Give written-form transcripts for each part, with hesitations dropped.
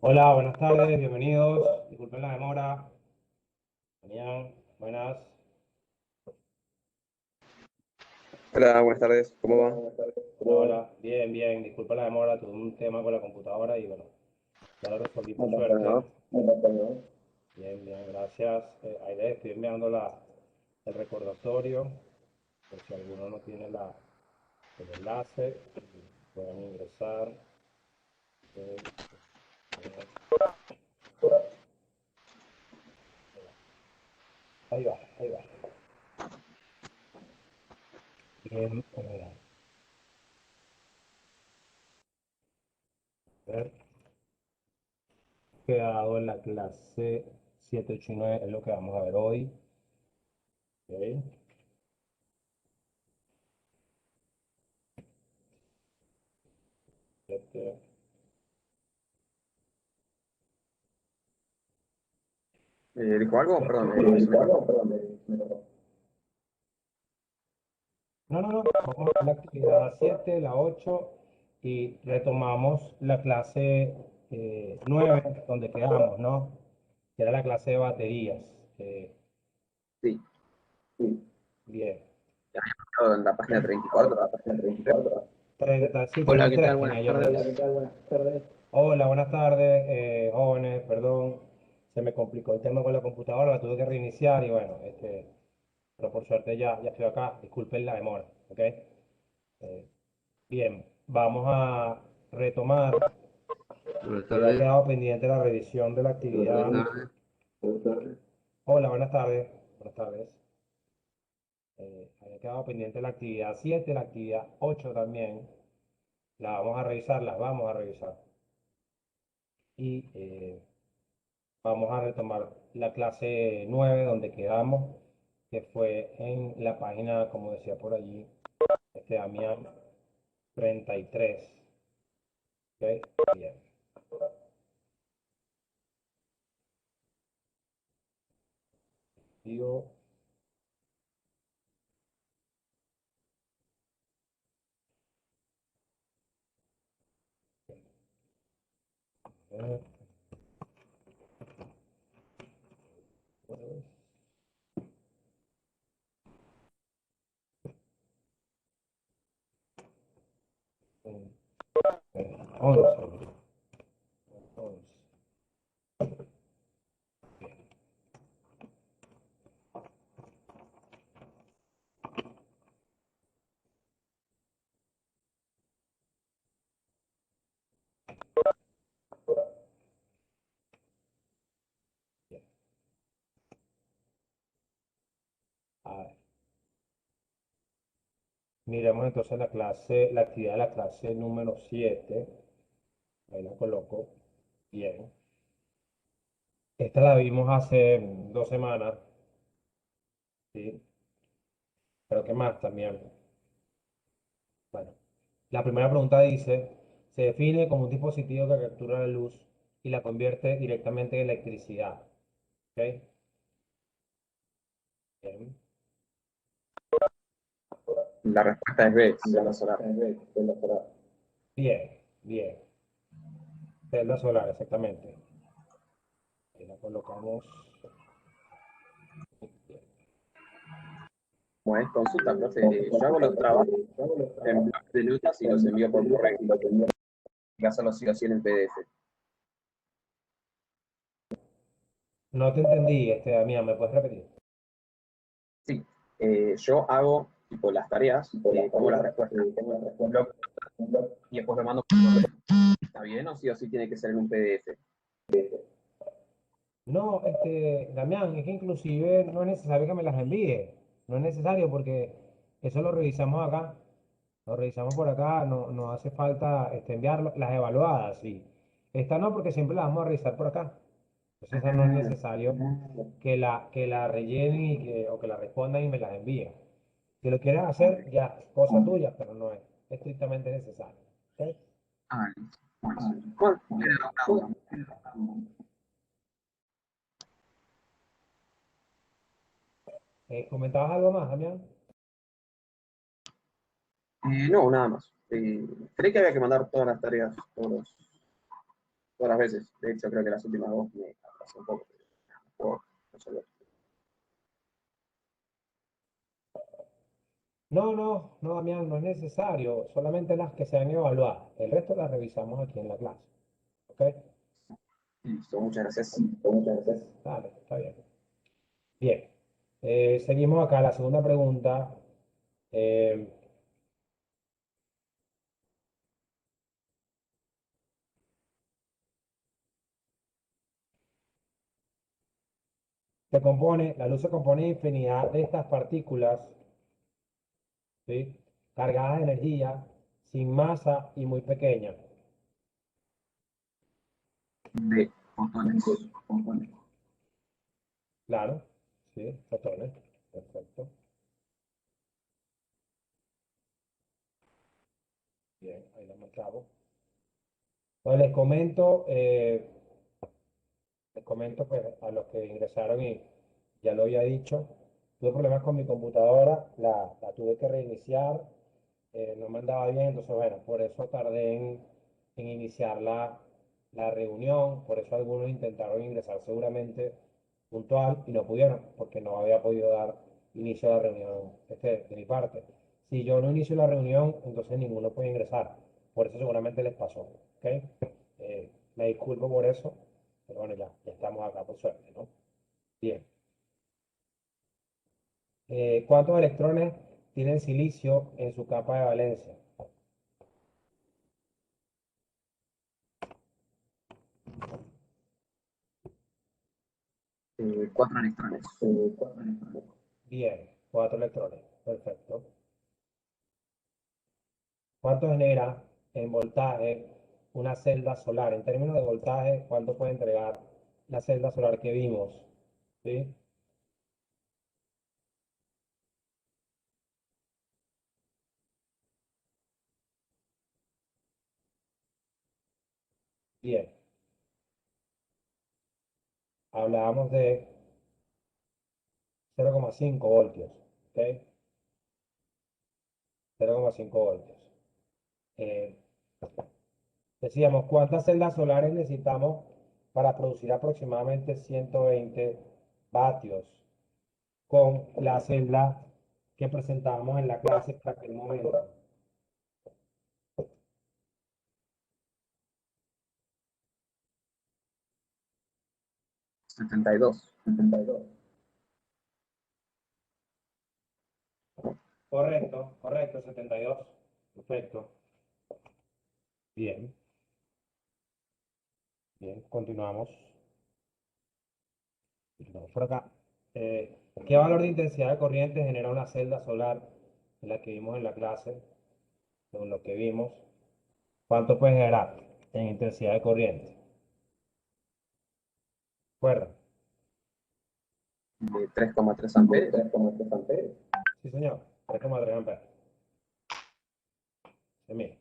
Hola, buenas tardes, bienvenidos. Disculpen la demora. Damián, buenas. Hola, buenas tardes, ¿cómo va? Hola, bien, bien. Disculpen la demora, tuve un tema con la computadora y bueno, ya lo resolví por suerte. No, Bien, bien, gracias. Ahí les estoy enviando el recordatorio por si alguno no tiene el enlace. Pueden ingresar. Eh, Ahí va, ahí va. Bien, a ver. Quedado en la clase 7, 8 y 9 es lo que vamos a ver hoy. Ok. Siete. ¿Dijo algo? Perdón, se me cortó. No, no, no. Vamos a la actividad 7, la 8 y retomamos la clase 9 donde quedamos, ¿no? Que era la clase de baterías. Sí, Bien. ya había estado en la página 34. 30, sí, Hola, ¿qué tal? 33 tenía Buenas yo tardes. revisado. Hola, buenas tardes, jóvenes, perdón. Se me complicó el tema con la computadora, la tuve que reiniciar y bueno, pero por suerte ya estoy acá. Disculpen la demora, ¿ok? Bien, vamos a retomar. Buenas Había tardes. quedado pendiente la revisión de la Buenas actividad. tardes. Hola, buenas tardes. Buenas tardes. Había quedado pendiente la actividad 7, la actividad 8 también. La vamos a revisar, las vamos a revisar. Y vamos a retomar la clase 9 donde quedamos, que fue en la página, como decía por allí, Damián 33. ¿Ok? Bien. Digo, eh, eh, 11. 11. Bien. A ver, miremos entonces la actividad de la clase número 7. Ahí la coloco. Bien. Esta la vimos hace 2 semanas, ¿sí? Pero ¿qué más también? Bueno, la primera pregunta dice, se define como un dispositivo que captura la luz y la convierte directamente en electricidad. ¿Ok? Bien, La respuesta es B, celda solar. bien, bien. Celda solar, exactamente. Ahí la colocamos. Como es consulta, profe, yo hago los trabajos en bloc de notas y los envío por correo. En caso los sigo así en el PDF. No te entendí, Damián, ¿me puedes repetir? Sí, yo hago tipo las tareas, como las respuestas, un bloc y después lo mando por correo. ¿Está bien o sí tiene que ser en un PDF? No, Damián, es que inclusive no es necesario que me las envíe. No es necesario porque eso lo revisamos acá. Lo revisamos por acá, no, no hace falta enviarlo. Las evaluadas, sí. Esta no, porque siempre las vamos a revisar por acá. Entonces esa no es necesario que la rellenen o que la respondan y me las envíen. Si lo quieres hacer, ya, cosa tuya, pero no es estrictamente necesario. ¿Ok? Ah, buenísimo. Bueno, era una duda. ¿Comentabas algo más, Damián? No, nada más. Creí que había que mandar todas las tareas, todos los todas las veces. De hecho, creo que las últimas dos me atrasé un poco. Por resolver. No, Damián, no es necesario, solamente las que se han evaluado. El resto las revisamos aquí en la clase. ¿Ok? Listo, muchas gracias. Dale, está bien. Bien. Seguimos acá. La segunda pregunta. eh, la luz se compone de infinidad de estas partículas, ¿sí? Cargadas de energía, sin masa y muy pequeñas. De fotones. Claro, sí, fotones. Perfecto. Bien, ahí lo marcamos. Bueno, les comento pues, a los que ingresaron y ya lo había dicho, tuve problemas con mi computadora, la tuve que reiniciar, no me andaba bien, entonces bueno, por eso tardé en iniciar la reunión, por eso algunos intentaron ingresar seguramente puntual y no pudieron, porque no había podido dar inicio a la reunión de mi parte. Si yo no inicio la reunión, entonces ninguno puede ingresar, por eso seguramente les pasó, ¿ok? Me disculpo por eso, pero bueno, ya estamos acá por suerte, ¿no? Bien. ¿Cuántos electrones tiene el silicio en su capa de valencia? 4 electrones. Bien, 4 electrones. Perfecto. ¿Cuánto genera en voltaje una celda solar? En términos de voltaje, ¿cuánto puede entregar la celda solar que vimos? ¿Sí? Bien. Hablábamos de 0,5 voltios. ¿Ok? 0,5 voltios. Eh, Decíamos, ¿cuántas celdas solares necesitamos para producir aproximadamente 120 vatios con la celda que presentábamos en la clase hasta aquel momento? 72. Correcto, 72. Perfecto. Bien, bien, continuamos. Continuamos por acá. ¿Qué valor de intensidad de corriente genera una celda solar en la que vimos en la clase? Según lo que vimos. ¿Cuánto puede generar en intensidad de corriente? ¿Recuerda? De 3,3 amperes. Sí, señor. 3,3 amperes. Se mide.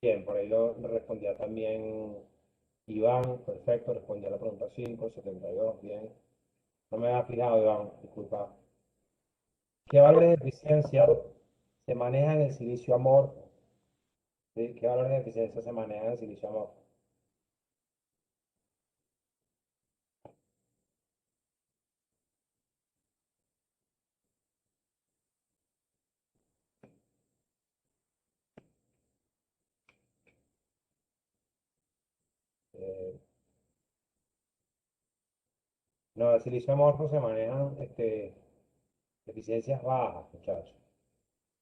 Bien, por ahí lo respondía también Iván. Perfecto, respondía la pregunta 5, 72. Bien. No me había fijado, Iván. Disculpa. ¿Qué valores de eficiencia se manejan en el silicio amorfo? ¿Sí? ¿Qué valores de eficiencia se manejan en el silicio amorfo? Eh, no, el silicio amorfo se manejan eficiencias bajas, muchachos.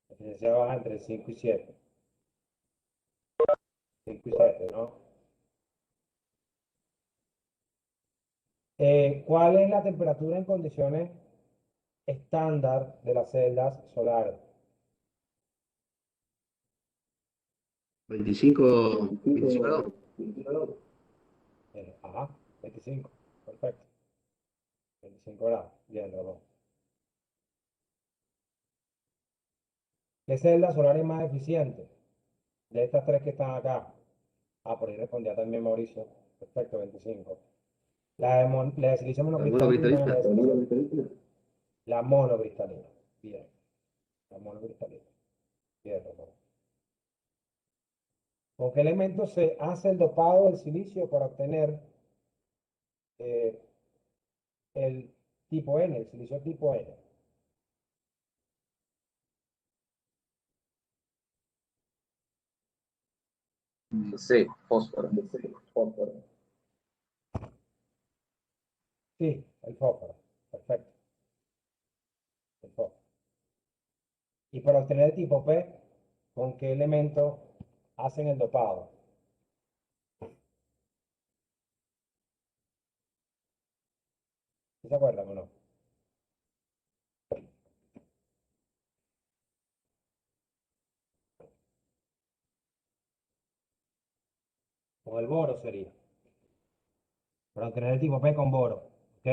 Eficiencia baja entre 5 y 7. 5 y 7, ¿no? ¿Cuál es la temperatura en condiciones estándar de las celdas solares? 25 grados. Ajá, 25. Perfecto. 25 grados. Bien, Ramón. ¿Qué celda solar es más eficiente de estas tres que están acá? Ah, por ahí respondía también Mauricio. Perfecto, 25. La de silicio ¿Alguna monocristalina. cristalina? La monocristalina. Bien. La monocristalina. Bien, Ramón. ¿Con qué elemento se hace el dopado del silicio para obtener eh, el tipo N, el silicio tipo N? Sí, fósforo. Sí, el fósforo. Perfecto. El fósforo. Y para obtener el tipo P, ¿con qué elemento hacen el dopado? ¿Sí se acuerdan o no? Con el boro sería. Para obtener el tipo P con boro. ¿Ok?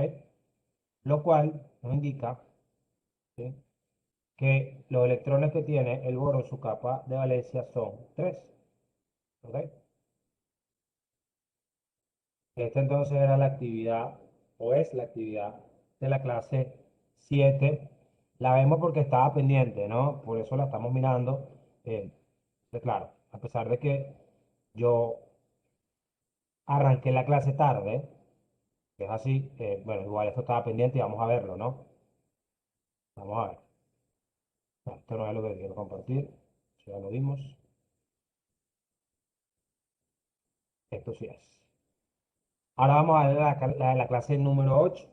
Lo cual nos indica, ¿sí?, que los electrones que tiene el boro en su capa de valencia son 3. ¿Ok? Esta entonces era la actividad, o es la actividad de la clase 7. La vemos porque estaba pendiente, ¿no? Por eso la estamos mirando. Claro, a pesar de que yo arranqué la clase tarde, que es así, bueno, igual esto estaba pendiente y vamos a verlo, ¿no? Vamos a ver. No, esto no es lo que quiero compartir. Ya lo vimos. Esto sí es. Ahora vamos a ver la clase número 8.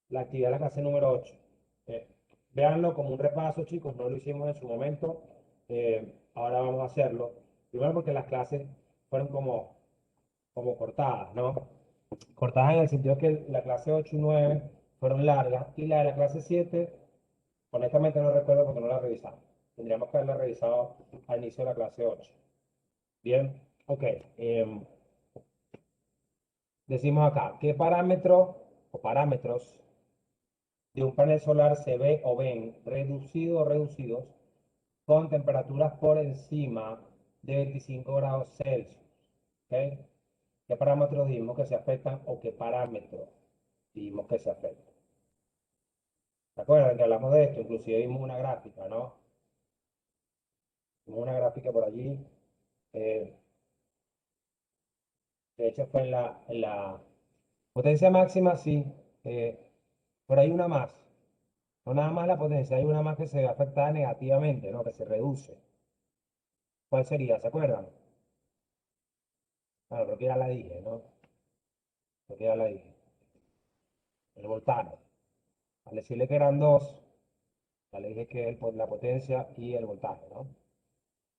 La actividad de la clase número 8. Eh, Véanlo como un repaso, chicos. No lo hicimos en su momento. Ahora vamos a hacerlo. Primero porque las clases fueron como cortadas, ¿no? Cortadas en el sentido que la clase 8 y 9 fueron largas. Y la de la clase 7, honestamente no recuerdo porque no la revisamos. Tendríamos que haberla revisado al inicio de la clase 8. Bien, ok. Decimos acá, ¿qué parámetro o parámetros de un panel solar se ve o ven reducidos o reducidos con temperaturas por encima de 25 grados Celsius? ¿Ok? ¿Qué parámetros dijimos que se afectan o qué parámetros dijimos que se afectan? ¿Se acuerdan que hablamos de esto? Inclusive vimos una gráfica, ¿no? Vimos una gráfica por allí. eh, de hecho, fue en la potencia máxima, sí. eh, pero hay una más. No nada más la potencia, hay una más que se ve afectada negativamente, ¿no? Que se reduce. ¿Cuál sería? ¿Se acuerdan? Bueno, creo que ya la dije, ¿no? Creo que ya la dije. El voltaje. Al decirle que eran dos, ya le dije que la potencia y el voltaje, ¿no?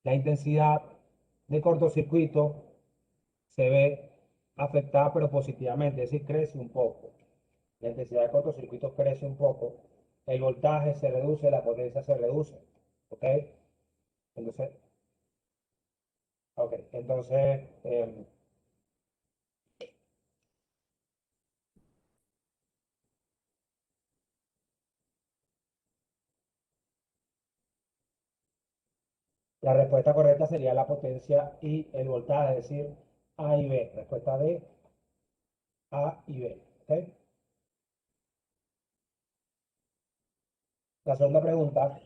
La intensidad de cortocircuito se ve afectada, pero positivamente, es decir, crece un poco. La intensidad de cortocircuito crece un poco. El voltaje se reduce, la potencia se reduce. ¿Ok? Entonces, ok. Entonces, la respuesta correcta sería la potencia y el voltaje, es decir, A y B. Respuesta de A y B. ¿Ok? La segunda pregunta,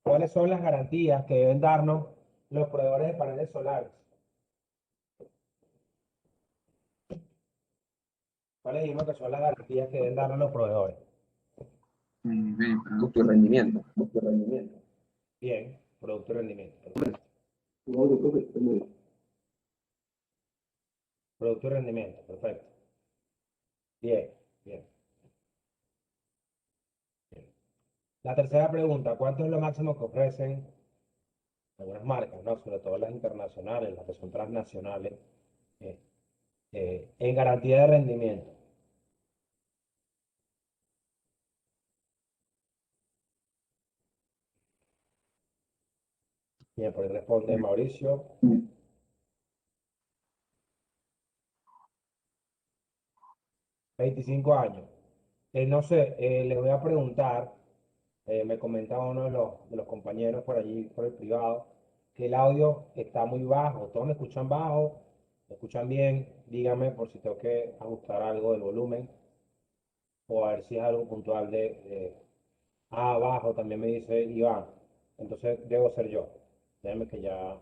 ¿cuáles son las garantías que deben darnos los proveedores de paneles solares? ¿Cuáles dijimos que son las garantías que deben darnos los proveedores? Producto y rendimiento. Bien, producto y rendimiento. Producto y rendimiento, perfecto. Bien, bien, bien. La tercera pregunta, ¿cuánto es lo máximo que ofrecen algunas marcas, ¿no? Sobre todo las internacionales, las que son transnacionales, eh, en garantía de rendimiento? Bien, por ahí responde Mauricio. 25 años. No sé, les voy a preguntar, me comentaba uno de los compañeros por allí, por el privado, que el audio está muy bajo. ¿Todos me escuchan bajo? ¿Me escuchan bien? Díganme por si tengo que ajustar algo del volumen o a ver si es algo puntual abajo también me dice Iván. Entonces debo ser yo. Déjenme que ya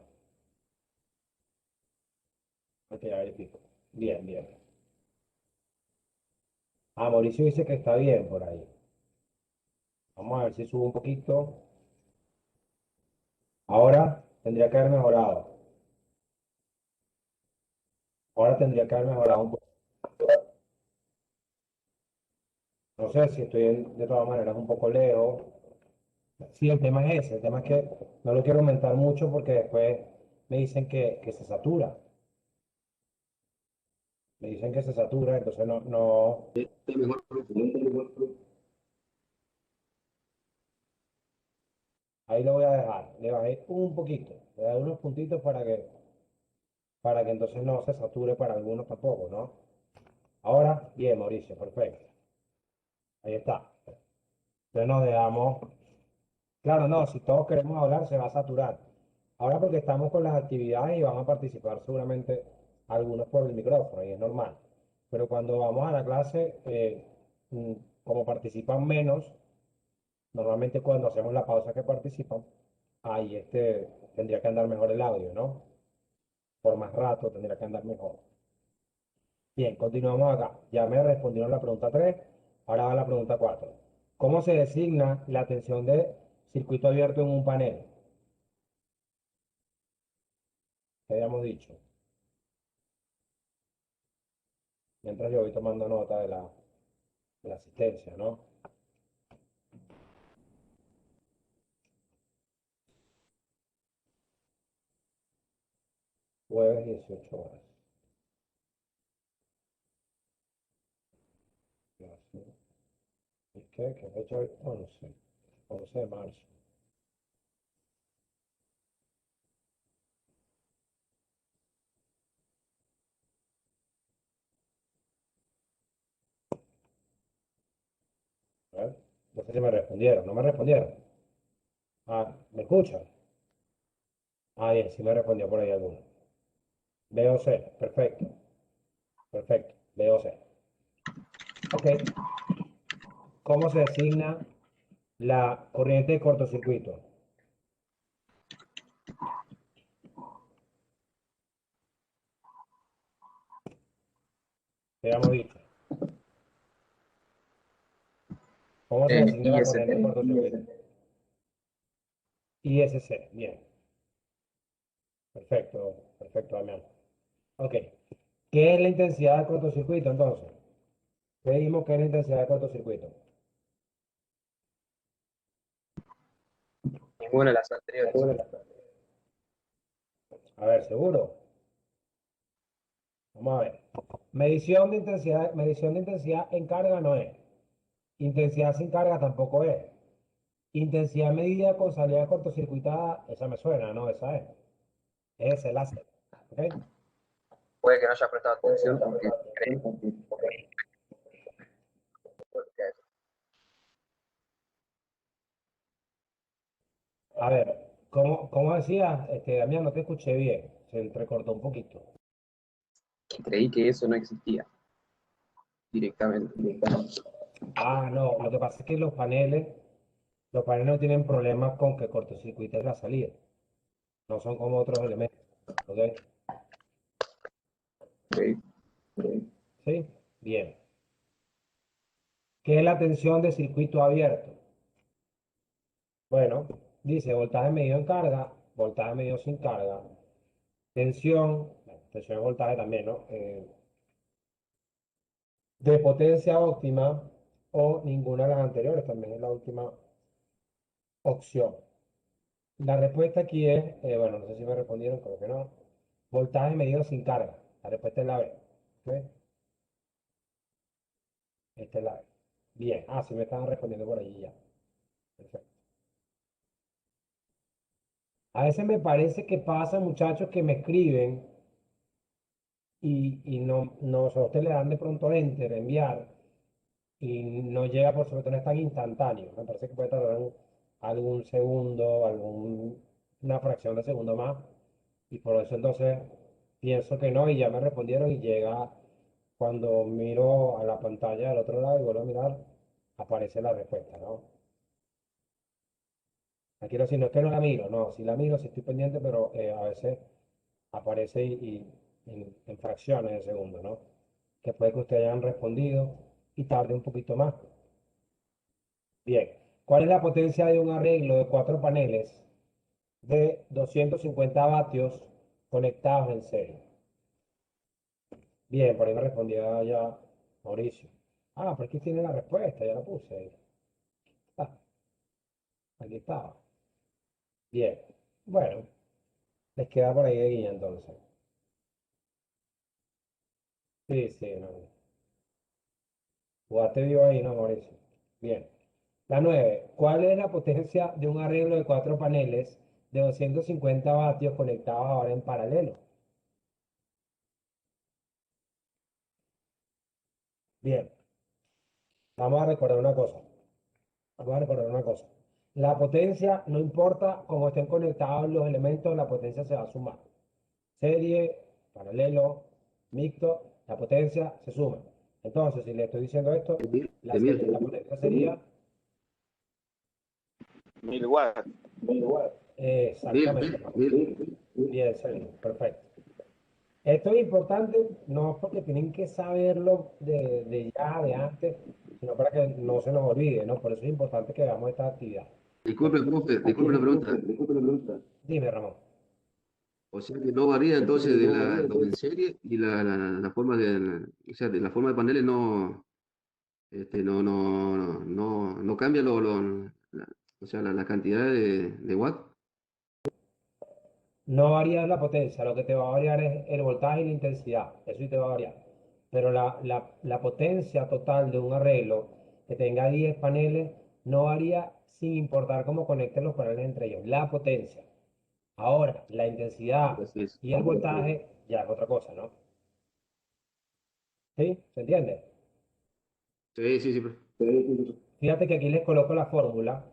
Ok, ya verifico. Bien, bien. Ah, Mauricio dice que está bien por ahí. Vamos a ver si sube un poquito. Ahora tendría que haber mejorado. Ahora tendría que haber mejorado un poco. No sé si estoy de todas maneras un poco lejos. Sí, el tema es ese. El tema es que no lo quiero aumentar mucho porque después me dicen que se satura. Me dicen que se satura, entonces no. Está mejor, está mejor. Ahí lo voy a dejar. Le bajé un poquito. Le doy unos puntitos para que entonces no se sature para algunos tampoco, ¿no? Ahora, bien, Mauricio, perfecto. Ahí está. Entonces nos dejamos. Claro, no, si todos queremos hablar se va a saturar. Ahora porque estamos con las actividades y van a participar seguramente algunos por el micrófono y es normal. Pero cuando vamos a la clase, mm, como participan menos, normalmente cuando hacemos la pausa que participan, ahí tendría que andar mejor el audio, ¿no? Por más rato tendría que andar mejor. Bien, continuamos acá. Ya me respondieron la pregunta 3. Ahora va la pregunta 4. ¿Cómo se designa la tensión de circuito abierto en un panel? ¿Qué habíamos dicho? Mientras yo voy tomando nota de la asistencia, ¿no? Jueves 18 horas. ¿Y qué? ¿Qué fecha hoy? 11 de marzo. A ver, no sé si me respondieron. ¿No me respondieron? Ah, ¿me escuchan? Ah, bien, sí me respondió por ahí alguno. VOC, perfecto, perfecto, VOC. Ok, ¿cómo se designa la corriente de cortocircuito? ¿Qué habíamos dicho? ¿Cómo se designa la corriente de IST. cortocircuito? ISC, bien, perfecto, perfecto, Damián. Ok, ¿qué es la intensidad de cortocircuito entonces? ¿Qué dijimos que es la intensidad de cortocircuito? Ninguna de las anteriores. A ver, ¿seguro? Vamos a ver. Medición de intensidad en carga no es. Intensidad sin carga tampoco es. Intensidad medida con salida cortocircuitada, esa me suena, ¿no? Esa es. Es el láser. ¿Ok? Puede que no haya prestado atención porque A ver, ¿cómo decías, Damián? No te escuché bien. Se entrecortó un poquito. creí que eso no existía directamente. Ah, no. Lo que pasa es que los paneles no tienen problemas con que cortocircuite la salida. No son como otros elementos. ¿Ok? Ok. ¿Sí? Bien. ¿Qué es la tensión de circuito abierto? Bueno, dice voltaje medido en carga, voltaje medido sin carga, tensión, bueno, tensión y voltaje también, ¿no? De potencia óptima o ninguna de las anteriores, también es la última opción. La respuesta aquí es, bueno, no sé si me respondieron, creo que no. Voltaje medido sin carga. La respuesta es la B. ¿Ok? Esta es la B. Bien. Ah, sí me estaban respondiendo por allí ya. Perfecto. A veces me parece que pasa, muchachos, que me escriben y no, o sea, ustedes le dan de pronto enter, enviar, y no llega, por sobre todo no es tan instantáneo. Me parece que puede tardar algún segundo, una fracción de segundo más, y por eso entonces pienso que no, y ya me respondieron y llega cuando miro a la pantalla del otro lado y vuelvo a mirar, aparece la respuesta, ¿no? Aquí no es que no la miro, no, si la miro, si estoy pendiente, pero a veces aparece y en fracciones de segundo, ¿no? Que puede que ustedes hayan respondido y tarde un poquito más. Bien, ¿cuál es la potencia de un arreglo de 4 paneles de 250 vatios conectados en serie? Bien, por ahí me respondía ya Mauricio. Ah, pero aquí tiene la respuesta, ya la puse ahí. Ah, aquí estaba. Bien, bueno, les queda por ahí de guía entonces. Sí, sí, no. Jugaste vivo ahí, ¿no, Mauricio? Bien. La 9. ¿Cuál es la potencia de un arreglo de 4 paneles de 250 vatios conectados ahora en paralelo? Bien, vamos a recordar una cosa. Vamos a recordar una cosa. La potencia, no importa cómo estén conectados los elementos, la potencia se va a sumar. Serie, paralelo, mixto, la potencia se suma. Entonces, si le estoy diciendo esto, la, Emil, la potencia sería 1000 watts. exactamente. Bien, Sergio, perfecto. Esto es importante, no porque tienen que saberlo de ya, de antes, sino para que no se nos olvide, ¿no? Por eso es importante que hagamos esta actividad. disculpe, profe, disculpe la pregunta. Dime, Ramón. O sea que no varía entonces de los en serie y la forma o sea, de la forma de paneles no cambia o sea, la cantidad de watt. No varía la potencia, lo que te va a variar es el voltaje y la intensidad, eso sí te va a variar. Pero la potencia total de un arreglo que tenga 10 paneles no varía sin importar cómo conecten los paneles entre ellos. La potencia. Ahora, la intensidad Así es. y el voltaje ya es otra cosa, ¿no? ¿Sí? ¿Se entiende? Sí, sí, sí, profe. Fíjate que aquí les coloco la fórmula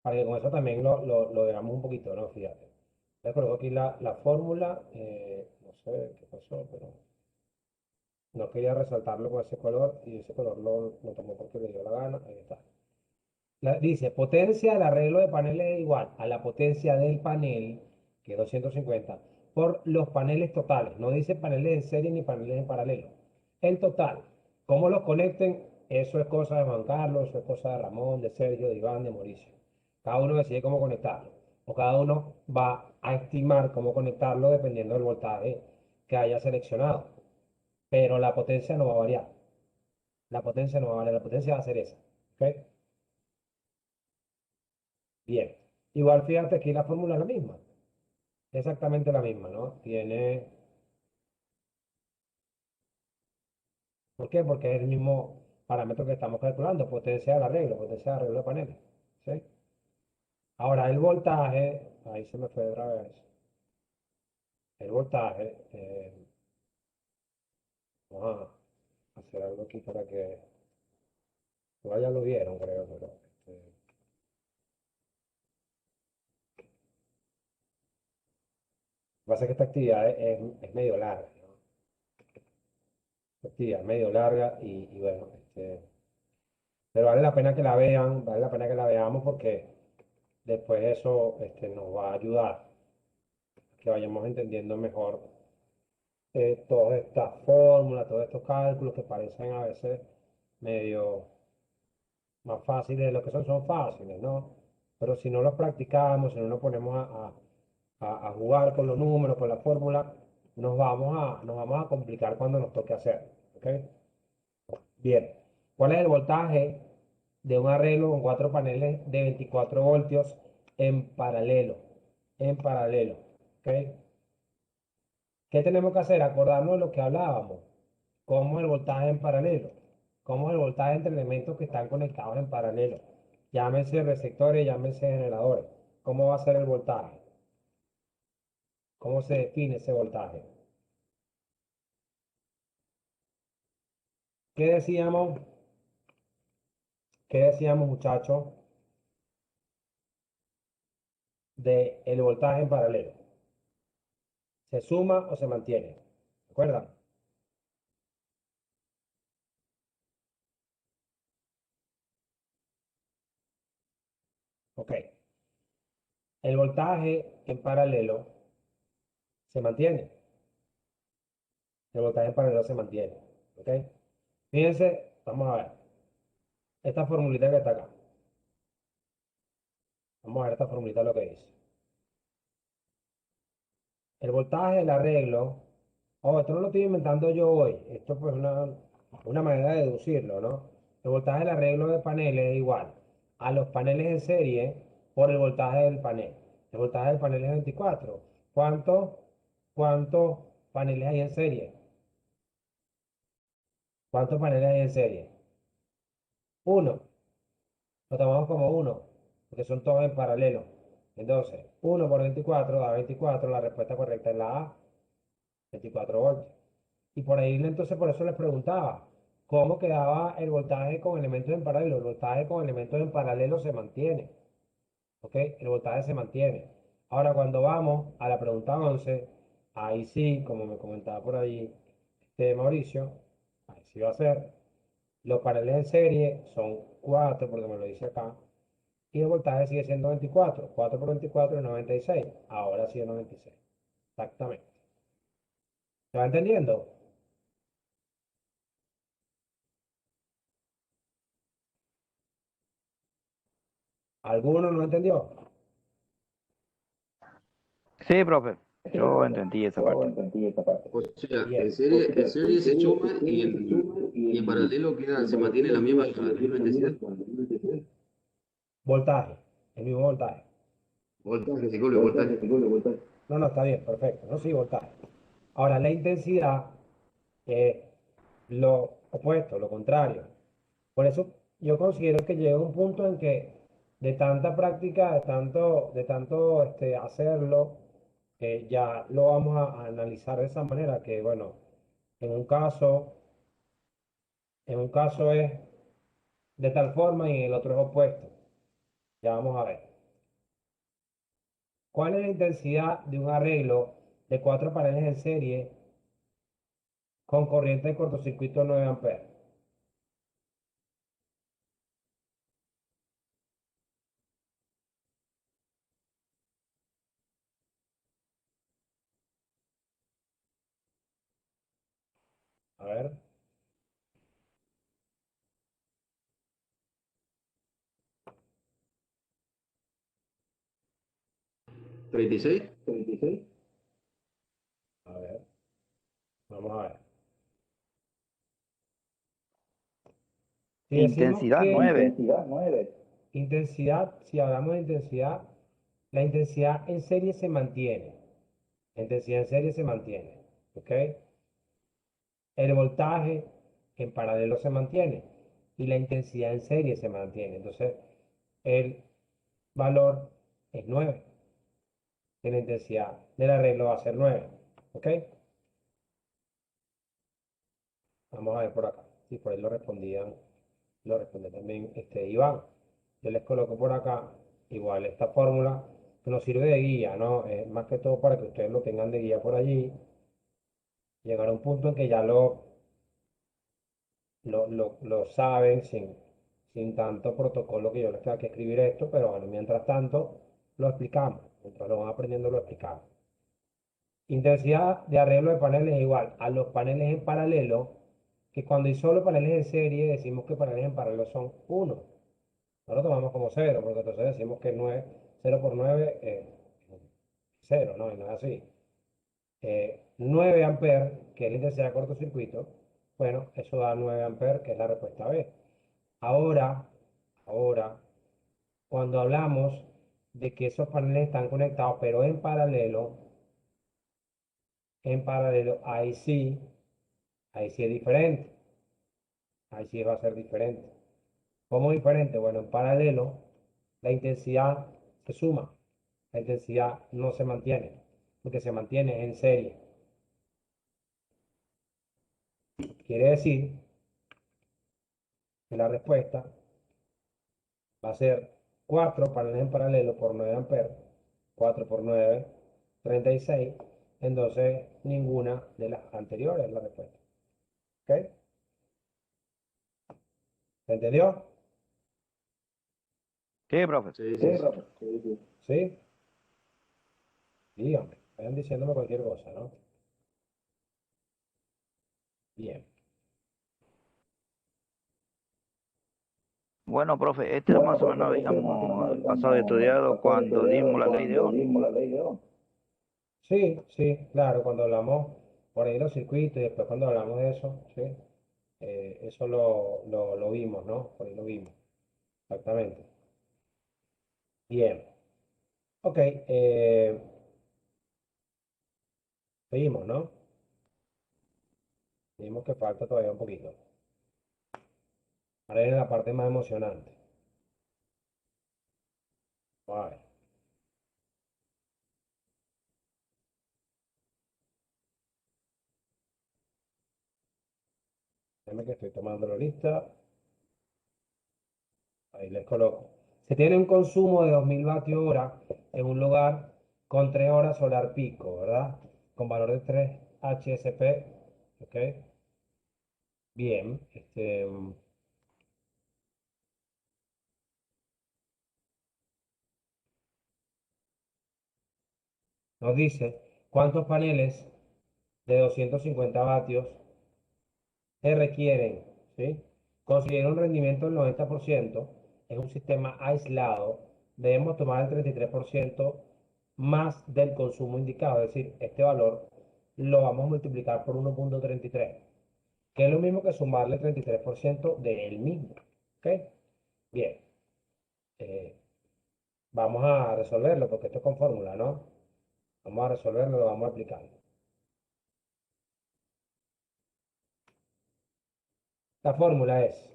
para que con eso también lo veamos un poquito, ¿no? Fíjate. Les coloco aquí la fórmula, no sé qué pasó, pero no quería resaltarlo con ese color y ese color lo tomó porque le dio la gana. Ahí está. Dice, potencia del arreglo de paneles es igual a la potencia del panel, que es 250, por los paneles totales. No dice paneles en serie ni paneles en paralelo. El total. ¿Cómo los conecten? Eso es cosa de Juan Carlos, eso es cosa de Ramón, de Sergio, de Iván, de Mauricio. Cada uno decide cómo conectarlo. O cada uno va a estimar cómo conectarlo dependiendo del voltaje que haya seleccionado. Pero la potencia no va a variar. La potencia no va a variar. La potencia va a ser esa. ¿Ok? Bien. Igual fíjate aquí la fórmula es la misma. Exactamente la misma, ¿no? Tiene. ¿Por qué? Porque es el mismo parámetro que estamos calculando, potencia de arreglo de paneles. ¿Sí? Ahora, el voltaje, ahí se me fue otra vez. El voltaje, vamos a hacer algo aquí para que. Igual ya lo vieron, creo, pero. Lo que pasa es que esta actividad es medio larga, ¿no? Esta actividad es medio larga y bueno, pero vale la pena que la vean, vale la pena que la veamos porque después eso nos va a ayudar a que vayamos entendiendo mejor todas estas fórmulas, todos estos cálculos que parecen a veces medio más fáciles de lo que son fáciles, ¿no? Pero si no los practicamos, si no nos ponemos a jugar con los números, con la fórmula, nos vamos a complicar cuando nos toque hacer, ¿ok? Bien, ¿cuál es el voltaje de un arreglo con 4 paneles de 24 voltios en paralelo? En paralelo, ¿ok? ¿Qué tenemos que hacer? Acordarnos de lo que hablábamos. ¿Cómo es el voltaje en paralelo? ¿Cómo es el voltaje entre elementos que están conectados en paralelo? Llámense receptores, llámense generadores. ¿Cómo va a ser el voltaje? ¿Cómo se define ese voltaje? ¿Qué decíamos? ¿Qué decíamos, muchachos, de el voltaje en paralelo? ¿Se suma o se mantiene? ¿Recuerdan? Ok. El voltaje en paralelo se mantiene. El voltaje en paralelo se mantiene. ¿Ok? Fíjense, vamos a ver. Esta formulita que está acá. Vamos a ver esta formulita lo que dice. El voltaje del arreglo. Oh, esto no lo estoy inventando yo hoy. Esto pues es una manera de deducirlo, ¿no? El voltaje del arreglo de paneles es igual a los paneles en serie por el voltaje del panel. El voltaje del panel es 24. ¿Cuántos paneles hay en serie? ¿Cuántos paneles hay en serie? Uno. Lo tomamos como uno, porque son todos en paralelo. Entonces, 1 por 24 da 24. La respuesta correcta es la A, 24 voltios. Y por ahí, entonces, por eso les preguntaba, ¿cómo quedaba el voltaje con elementos en paralelo? El voltaje con elementos en paralelo se mantiene, ¿ok? El voltaje se mantiene. Ahora, cuando vamos a la pregunta 11, ahí sí, como me comentaba por ahí Mauricio, ahí sí va a ser, los paneles en serie son 4, porque me lo dice acá, y el voltaje sigue siendo 24. 4 por 24 es 96. Ahora sí es 96. Exactamente. ¿Se va entendiendo? ¿Alguno no entendió? Sí, profe, yo entendí esa parte. O sea, Bien. en serie se suma y en paralelo queda, se mantiene la misma intensidad. Voltaje. El mismo voltaje. Voltaje, se doble voltaje. No, no, está bien, perfecto. No, sí, voltaje. Ahora, la intensidad es lo opuesto, lo contrario. Por eso yo considero que llega un punto en que de tanta práctica, de tanto hacerlo, ya lo vamos a analizar de esa manera, que bueno, en un caso, en un caso es de tal forma y en el otro es opuesto. Ya vamos a ver. ¿Cuál es la intensidad de un arreglo de 4 paneles en serie con corriente de cortocircuito 9 amperes? A ver, 36. a ver, vamos a ver. Si decimos Intensidad que 9. intensidad, si hablamos de intensidad, la intensidad en serie se mantiene. La intensidad en serie se mantiene. ¿Ok? El voltaje en paralelo se mantiene y la intensidad en serie se mantiene. Entonces, el valor es 9 de la intensidad del arreglo va a ser 9. ¿Ok? Vamos a ver por acá. Si por ahí lo responde también Iván. Yo les coloco por acá igual esta fórmula que nos sirve de guía, ¿no? Más que todo para que ustedes lo tengan de guía por allí. Llegar a un punto en que ya lo saben sin tanto protocolo que yo les tenga que escribir esto, pero bueno, mientras tanto lo explicamos. Mientras lo van aprendiendo, lo explicamos. Intensidad de arreglo de paneles es igual a los paneles en paralelo, que cuando hay solo paneles en serie, decimos que paneles en paralelo son 1. No lo tomamos como 0, porque entonces decimos que 9, 0 por 9 es 0, ¿no? Y no es así. 9 amperes, que es la intensidad de cortocircuito, bueno, eso da 9 amperes, que es la respuesta B. Ahora, cuando hablamos de que esos paneles están conectados, pero en paralelo, ahí sí es diferente. Ahí sí va a ser diferente. ¿Cómo diferente? Bueno, en paralelo, la intensidad se suma. La intensidad no se mantiene, porque se mantiene en serie. Quiere decir que la respuesta va a ser 4 paneles en paralelo por 9 amperes. 4 por 9, 36. Entonces, ninguna de las anteriores es la respuesta. ¿Ok? ¿Se entendió? Sí, profe. Sí, sí, sí. ¿Sí? Díganme. Vayan diciéndome cualquier cosa, ¿no? Bien. Bueno, profe, este lo más o menos habíamos pasado y estudiado cuando dimos la ley de Ohm. Sí, sí, claro, cuando hablamos por ahí de los circuitos y después cuando hablamos de eso, sí, eso lo vimos, ¿no? Por ahí lo vimos, exactamente. Bien, ok, seguimos, ¿no? Seguimos que falta todavía un poquito. Ahora viene la parte más emocionante. Vale, déjame que estoy tomando la lista. Ahí les coloco. Se tiene un consumo de 2000 vatios hora en un lugar con 3 horas solar pico, ¿verdad? Con valor de 3 HSP, ¿ok? Bien, nos dice cuántos paneles de 250 vatios se requieren, ¿sí? Considera un rendimiento del 90%, es un sistema aislado, debemos tomar el 33% más del consumo indicado, es decir, este valor lo vamos a multiplicar por 1,33, que es lo mismo que sumarle el 33% de él mismo, ¿ok? Bien, eh, vamos a resolverlo porque esto es con fórmula, ¿no? Vamos a resolverlo, lo vamos a aplicar. La fórmula es: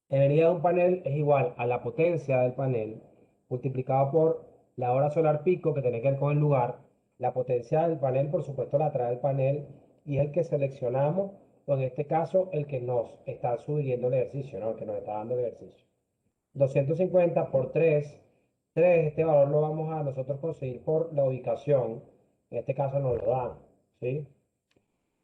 energía de un panel es igual a la potencia del panel multiplicado por la hora solar pico, que tiene que ver con el lugar. La potencia del panel, por supuesto, la trae el panel y es el que seleccionamos, o en este caso, el que nos está sugiriendo el ejercicio, ¿no? El que nos está dando el ejercicio. 250 por 3, 3, este valor lo vamos a nosotros conseguir por la ubicación. En este caso nos lo dan, ¿sí?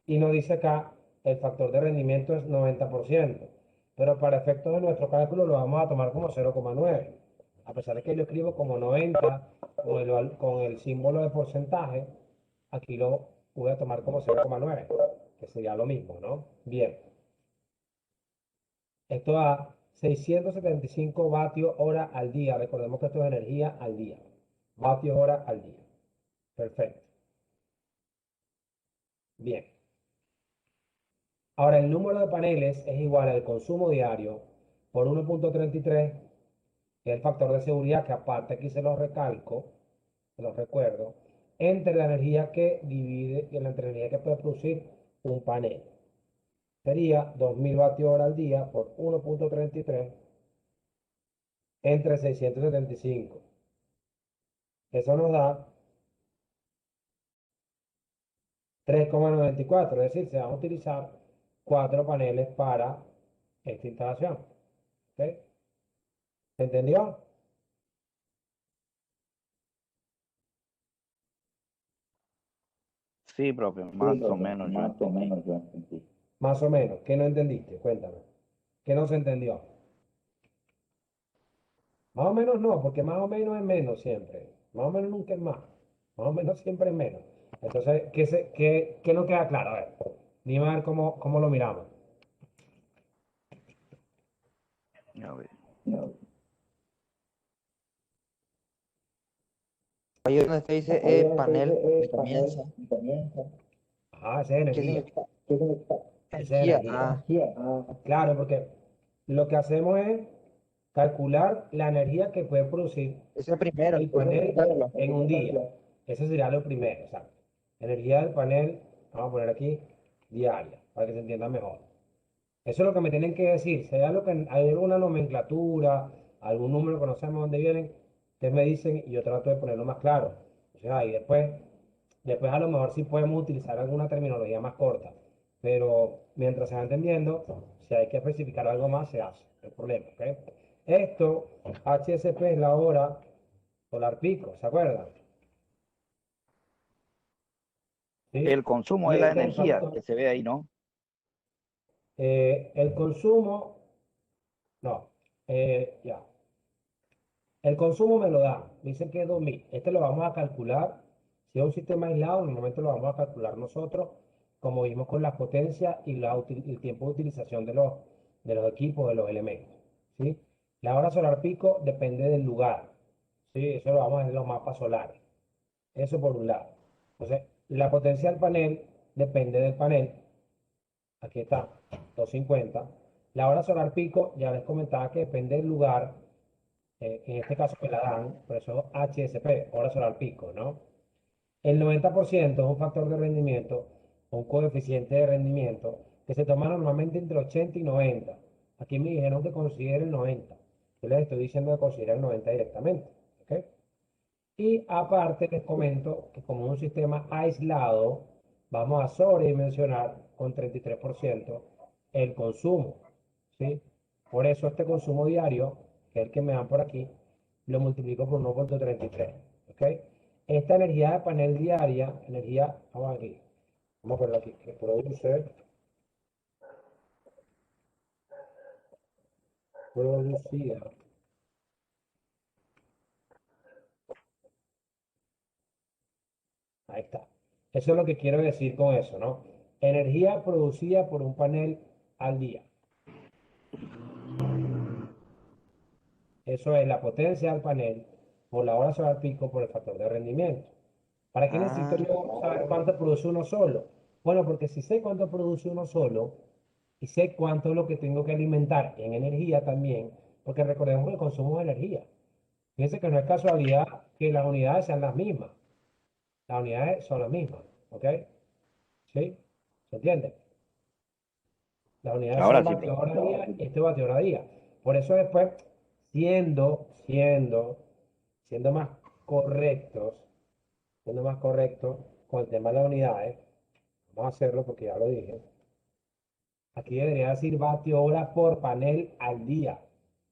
Y nos dice acá, el factor de rendimiento es 90%, pero para efectos de nuestro cálculo lo vamos a tomar como 0,9. A pesar de que lo escribo como 90 con el símbolo de porcentaje, aquí lo voy a tomar como 0,9, que sería lo mismo, ¿no? Bien, esto da 675 vatios hora al día. Recordemos que esto es energía al día. Vatios hora al día. Perfecto. Bien. Ahora, el número de paneles es igual al consumo diario por 1,33, que es el factor de seguridad, que aparte aquí se los recalco, se los recuerdo, entre la energía que divide, y la energía que puede producir un panel. Sería 2000 vatios hora al día por 1,33 entre 675. Eso nos da 3,94, es decir, se van a utilizar 4 paneles para esta instalación. ¿Ok? ¿Se entendió? Sí, profe, más o menos yo entendí. Más o menos. ¿Qué no entendiste? Cuéntame. ¿Qué no se entendió? Más o menos no, porque más o menos es menos siempre. Más o menos nunca es más. Más o menos siempre es menos. Entonces, ¿qué no queda claro? A ver, dime a ver cómo lo miramos. A ver. Ahí donde usted dice panel y comienza. Ah, esa es ¿Qué energía. significa? Esa es Energía. energía. Claro, porque lo que hacemos es calcular la energía que puede producir Es el primero. el panel en un día. Eso sería lo primero, exacto. Energía del panel, vamos a poner aquí, diaria, para que se entienda mejor. Eso es lo que me tienen que decir. Si hay, hay alguna nomenclatura, algún número que no sabemos dónde vienen, ustedes me dicen y yo trato de ponerlo más claro. O sea, y después a lo mejor sí podemos utilizar alguna terminología más corta. Pero mientras se va entendiendo, si hay que especificar algo más, se hace. No hay problema, ¿ok? Esto, HSP es la hora solar pico, ¿se acuerdan? ¿Sí? El consumo Y de la este es el energía factor. que se ve ahí, ¿no? El consumo, no, ya. El consumo me lo da, dicen que es 2000. Este lo vamos a calcular Si es un sistema aislado, en el momento lo vamos a calcular nosotros, como vimos con la potencia y el tiempo de utilización de los equipos, de los elementos. ¿Sí? La hora solar pico depende del lugar. ¿Sí? Eso lo vamos a ver en los mapas solares. Eso por un lado. Entonces, la potencia del panel depende del panel. Aquí está, 250. La hora solar pico, ya les comentaba que depende del lugar. En este caso me la dan, por eso HSP, hora solar pico, ¿no? El 90% es un factor de rendimiento, un coeficiente de rendimiento, que se toma normalmente entre 80 y 90. Aquí me dijeron que considere el 90. Yo les estoy diciendo que considere el 90 directamente. ¿Ok? Y aparte les comento que como un sistema aislado, vamos a sobredimensionar con 33% el consumo. ¿Sí? Por eso este consumo diario, que es el que me dan por aquí, lo multiplico por 1,33. ¿Ok? Esta energía de panel diaria, vamos aquí, vamos a ponerlo aquí, que produce, producida, ahí está. Eso es lo que quiero decir con eso, ¿no? Energía producida por un panel al día. Eso es la potencia del panel por la hora solar pico por el factor de rendimiento. ¿Para qué necesito Ah, yo saber cuánto produce uno solo? Bueno, porque si sé cuánto produce uno solo y sé cuánto es lo que tengo que alimentar en energía también, porque recordemos que el consumo de energía. Fíjense que no es casualidad que las unidades sean las mismas. Las unidades son las mismas, ¿ok? ¿Sí? ¿Se entiende? Las unidades Ahora son sí, profe. vatio hora día y este vatio hora día. Por eso después, siendo más correctos, siendo más correctos con el tema de las unidades, vamos a hacerlo porque ya lo dije. Aquí debería decir vatio hora por panel al día,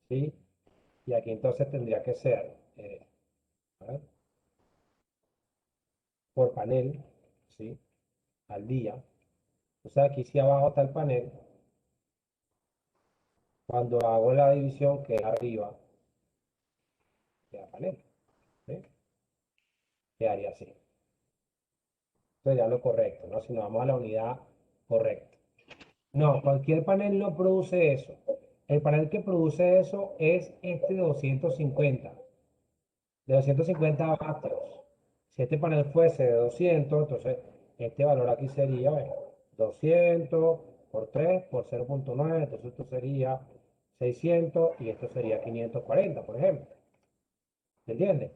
¿sí? Y aquí entonces tendría que ser, a ver, por panel, ¿sí? Al día. O sea, aquí si abajo está el panel, cuando hago la división que es arriba, queda panel, ¿sí? Quedaría así. Sería lo correcto, ¿no? Si nos vamos a la unidad correcta. No, cualquier panel no produce eso. El panel que produce eso es este de 250 vatios. Si este panel fuese de 200, entonces este valor aquí sería, bueno, 200 por 3 por 0,9, entonces esto sería 600 y esto sería 540, por ejemplo. ¿Se entiende?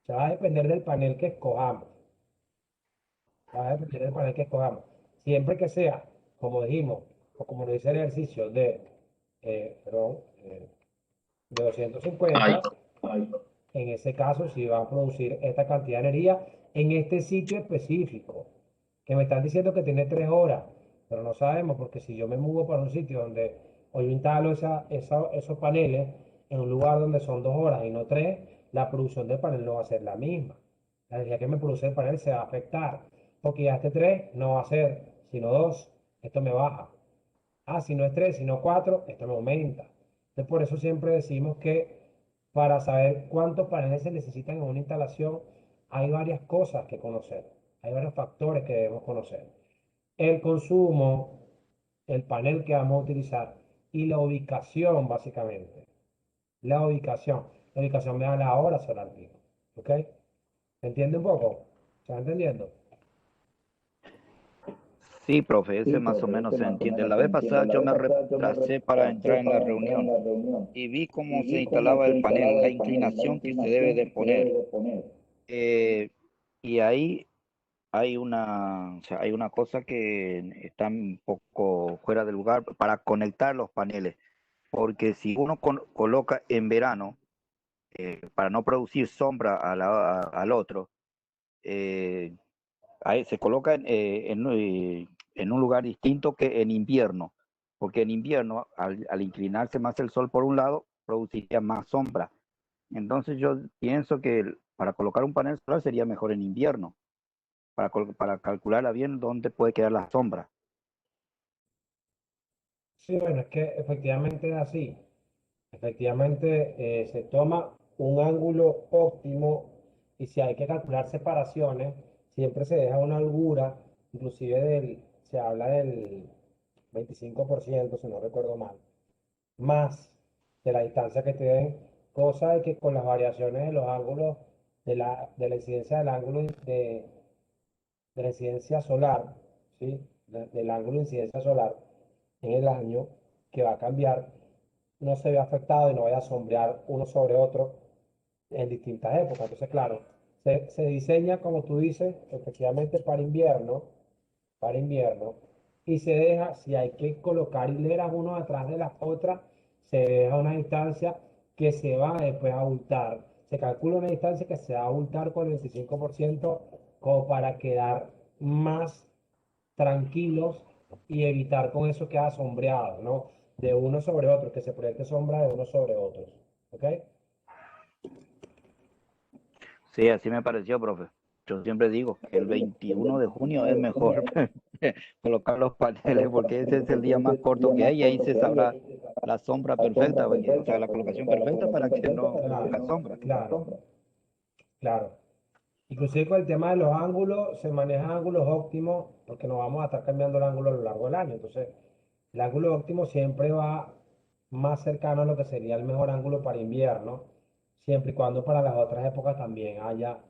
O sea, va a depender del panel que escojamos. Va a depender del panel que escojamos. Siempre que sea, como dijimos, o como lo dice el ejercicio perdón, de Ay, 250, en ese caso sí va a producir esta cantidad de energía en este sitio específico, que me están diciendo que tiene 3 horas, pero no sabemos porque si yo me muevo para un sitio donde hoy instalo esos paneles en un lugar donde son 2 horas y no 3, la producción del panel no va a ser la misma. La energía que me produce el panel se va a afectar, porque ya este 3 no va a ser sino 2, esto me baja. Ah, si no es 3, sino 4, esto me aumenta. Entonces, por eso siempre decimos que para saber cuántos paneles se necesitan en una instalación, hay varias cosas que conocer. Hay varios factores que debemos conocer. El consumo, el panel que vamos a utilizar y la ubicación, básicamente. La ubicación. La ubicación me da la hora solar pico. ¿Ok? ¿Se entiende un poco? ¿Se va entendiendo? Sí, profe, ese más o menos se entiende. La vez pasada yo me retrasé para entrar en la reunión y vi cómo se instalaba el panel, la inclinación que se debe de poner. Eh, y ahí o sea, hay una cosa que está un poco fuera de lugar para conectar los paneles, porque si uno coloca en verano, para no producir sombra al otro, eh, ahí se coloca en un lugar distinto que en invierno, porque en invierno, al inclinarse más el sol por un lado, produciría más sombra. Entonces yo pienso que para colocar un panel solar sería mejor en invierno, para calcularla bien dónde puede quedar la sombra. Sí, bueno, es que efectivamente es así. Efectivamente, se toma un ángulo óptimo Y si hay que calcular separaciones, siempre se deja una holgura, inclusive se habla del 25%, si no recuerdo mal, más de la distancia que te den, cosa de que con las variaciones de los ángulos, de la incidencia del ángulo de la incidencia solar, ¿sí? Del ángulo de incidencia solar en el año, que va a cambiar, no se ve afectado y no vaya a sombrear uno sobre otro en distintas épocas. Entonces, claro, se diseña, como tú dices, efectivamente para invierno, y se deja, si hay que colocar hileras uno atrás de las otras, se deja una distancia que se va después a abultar. Se calcula una distancia que se va a abultar con el 25% como para quedar más tranquilos y evitar con eso quedar sombreado, ¿no? De uno sobre otro, que se proyecte sombra de uno sobre otros. ¿Ok? Sí, así me pareció, profe. Yo siempre digo que el 21 de junio es mejor colocar los paneles porque ese es el día más corto que hay y ahí se sabrá la sombra perfecta, o sea, la colocación perfecta para que no haga sombra. Claro, claro. Inclusive con el tema de los ángulos, se manejan ángulos óptimos porque no vamos a estar cambiando el ángulo a lo largo del año. Entonces, el ángulo óptimo siempre va más cercano a lo que sería el mejor ángulo para invierno, siempre y cuando para las otras épocas también haya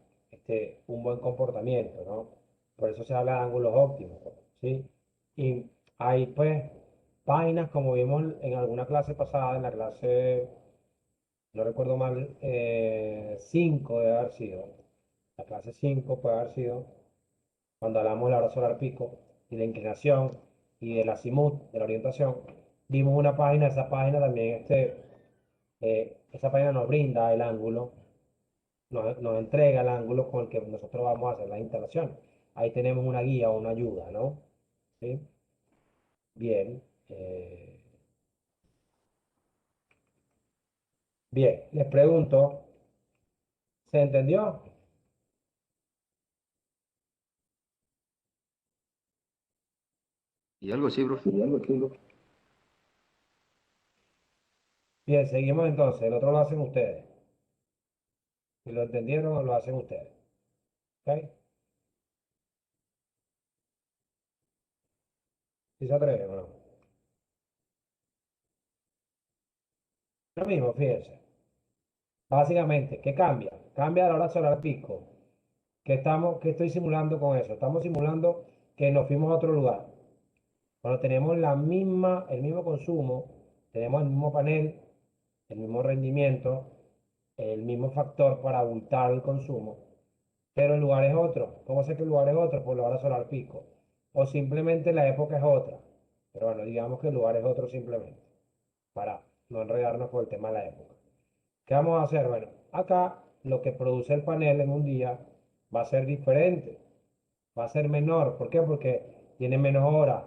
un buen comportamiento, ¿no? Por eso se habla de ángulos óptimos, ¿sí? Y hay pues páginas, como vimos en alguna clase pasada, en la clase, no recuerdo mal, 5 debe haber sido, la clase 5 puede haber sido, cuando hablamos de la hora solar pico y la inclinación y del azimut, de la orientación, vimos una página, esa página también, esa página nos brinda el ángulo, nos entrega el ángulo con el que nosotros vamos a hacer la instalación. Ahí tenemos una guía o una ayuda, ¿no? ¿Sí? Bien. Bien, les pregunto, ¿se entendió? Y algo así, profe. Bien, seguimos entonces, el otro lo hacen ustedes. Si lo entendieron, lo hacen ustedes. ¿Ok? ¿Sí se atreven o no? Lo mismo, fíjense. Básicamente, ¿qué cambia? Cambia la hora solar pico. ¿Qué estoy simulando con eso? Estamos simulando que nos fuimos a otro lugar. Cuando tenemos el mismo consumo, tenemos el mismo panel, el mismo rendimiento, el mismo factor para abultar el consumo, pero el lugar es otro. ¿Cómo sé que el lugar es otro? Por la hora solar pico. O simplemente la época es otra. Pero bueno, digamos que el lugar es otro simplemente, para no enredarnos por el tema de la época. ¿Qué vamos a hacer? Bueno, acá lo que produce el panel en un día va a ser diferente, va a ser menor. ¿Por qué? Porque tiene menos horas.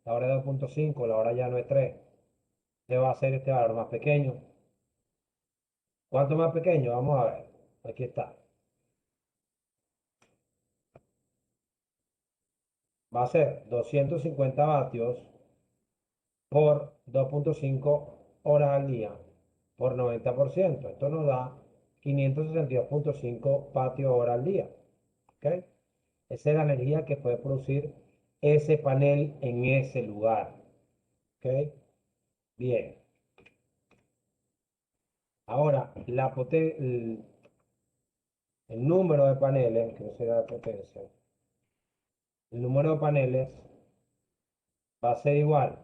La hora es 2.5, la hora ya no es 3. ¿Qué va a ser este valor más pequeño? ¿Cuánto más pequeño? Vamos a ver. Aquí está. Va a ser 250 vatios por 2.5 horas al día por 90%. Esto nos da 562.5 vatios hora al día. ¿Ok? Esa es la energía que puede producir ese panel en ese lugar. ¿Ok? Bien. Ahora, el número de paneles, que no sería la potencia, el número de paneles va a ser igual.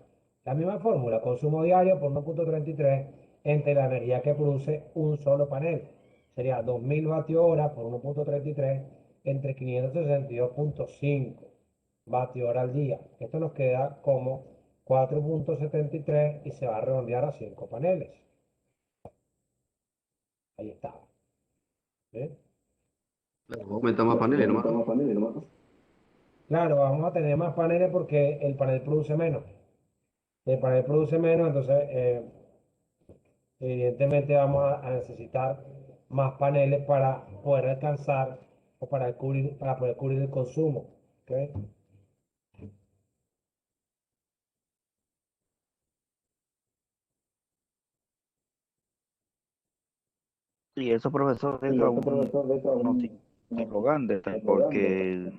La misma fórmula, consumo diario por 1.33 entre la energía que produce un solo panel. Sería 2000 vatios hora por 1.33 entre 562.5 vatios hora al día. Esto nos queda como 4.73 y se va a redondear a 5 paneles. Ahí está. ¿Ven? Claro, aumenta más paneles nomás, ¿no? Claro, vamos a tener más paneles porque el panel produce menos. El panel produce menos, entonces evidentemente vamos a necesitar más paneles para poder alcanzar o para poder cubrir el consumo. ¿Ok? Y eso, profesor, deja unos interrogantes, porque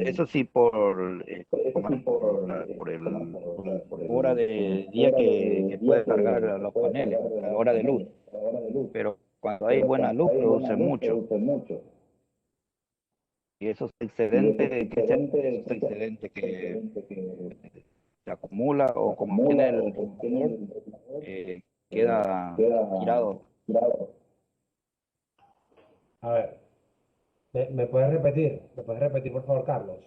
eso sí, ¿cómo es? Por el hora de día que puede cargar los paneles, la hora de luz. Pero cuando hay buena luz, produce mucho. Y esos excedentes, ¿qué se hace con esos excedentes que se acumula o como tiene el regulador, queda tirado A ver, ¿me puedes repetir? ¿Me puedes repetir, por favor, Carlos?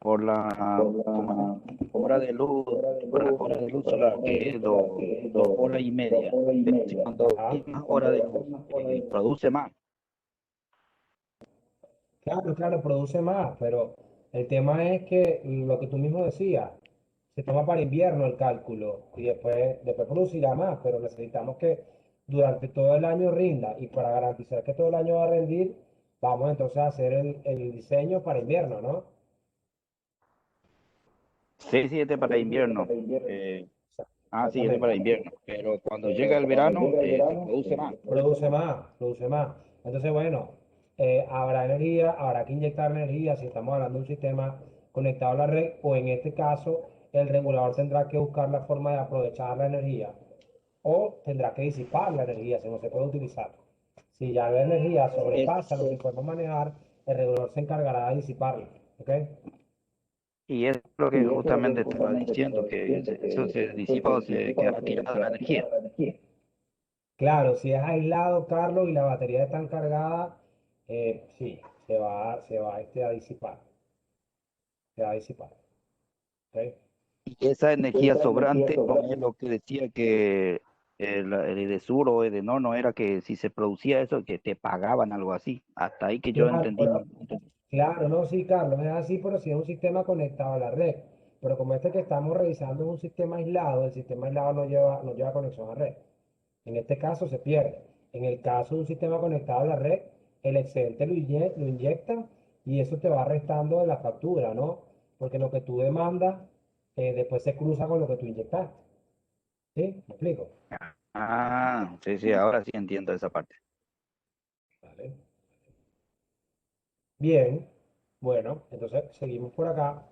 por ¿cómo es? Hora de luz solar, que es 2 horas y media. Pero si cuando Ajá. hay más horas de luz, produce más. Claro, claro, produce más, pero el tema es que lo que tú mismo decías, se toma para invierno el cálculo y después producirá más, pero necesitamos que durante todo el año rinda y para garantizar que todo el año va a rendir, vamos entonces a hacer el diseño para invierno, ¿no? Sí, sí, este es para invierno. Sí, este es para Exactamente. invierno. Pero cuando llega el verano, se produce más. Produce más, produce más. Entonces, bueno, habrá energía, habrá que inyectar energía si estamos hablando de un sistema conectado a la red, o en este caso, el regulador tendrá que buscar la forma de aprovechar la energía o tendrá que disipar la energía si no se puede utilizar. Si ya la energía Es- sobrepasa lo que podemos manejar, el regulador se encargará de disiparla. ¿Ok? y es lo que justamente estaba diciendo, que eso se disipa o se quedará tirada la energía. Claro, si es aislado, Carlos, y la batería está cargada, sí, se va a disipar. Se va a disipar. ¿Ok? Y esa energía sobrante no es lo que decía que el Edesur o Edenor no era que si se producía eso, que te pagaban algo así. Hasta ahí que yo Claro, entendí. claro, no, sí, Carlos, es así, pero si es un sistema conectado a la red. Pero como este que estamos revisando es un sistema aislado, el sistema aislado no lleva conexión a red. En este caso se pierde. En el caso de un sistema conectado a la red, el excedente lo inyecta y eso te va restando de la factura, ¿no? Porque lo que tú demandas después se cruza con lo que tú inyectaste. ¿Sí? ¿Me explico? Sí, sí, ahora sí entiendo esa parte. Vale. Bien, bueno, entonces seguimos por acá.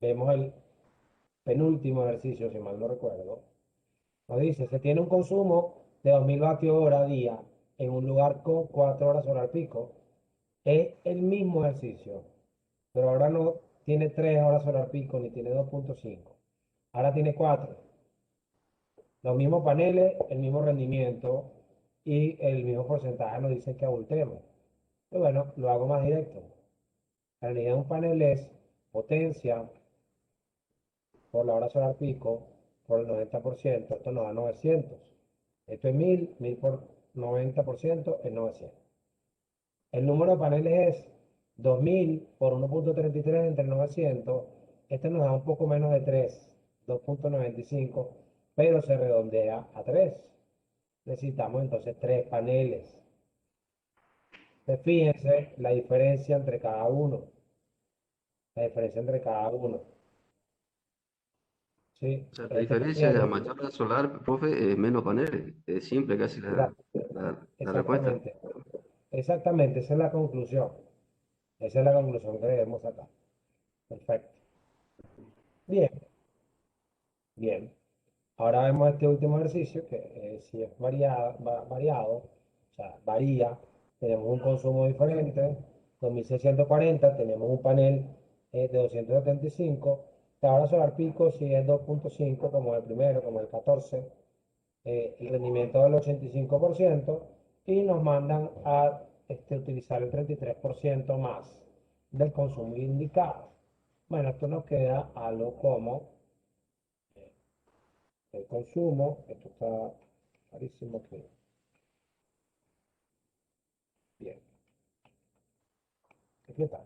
Vemos el penúltimo ejercicio, si mal no recuerdo. Nos dice, se tiene un consumo de 2000 vatios hora día en un lugar con 4 horas hora al pico. Es el mismo ejercicio, pero ahora no tiene 3 horas solar pico ni tiene 2,5. Ahora tiene 4. Los mismos paneles, el mismo rendimiento y el mismo porcentaje nos dicen que abultemos. Y bueno, lo hago más directo. La realidad de un panel es potencia por la hora solar pico por el 90%. Esto nos da 900. Esto es 1000 por 90% es 900. El número de paneles es 2000 por 1,33 entre 900. Este nos da un poco menos de 3, 2,95, pero se redondea a 3. Necesitamos entonces 3 paneles. Entonces, fíjense la diferencia entre cada uno. La diferencia entre cada uno. ¿Sí? O sea, la Este que diferencia de la tiene, mayor solar, profe, es menos paneles. Es simple casi exact- la respuesta. exactamente, exactamente, esa es la conclusión. Esa es la conclusión que debemos sacar. Perfecto. Bien, bien. Ahora vemos este último ejercicio que si es variado, o sea, varía. Tenemos un consumo diferente, 2640, tenemos un panel de 275. La hora solar pico si es 2,5 como el primero, como el 14, el rendimiento del 85% y nos mandan a utilizar el 33% más del consumo indicado. Bueno, esto nos queda algo como el consumo, esto está clarísimo que, bien, aquí está.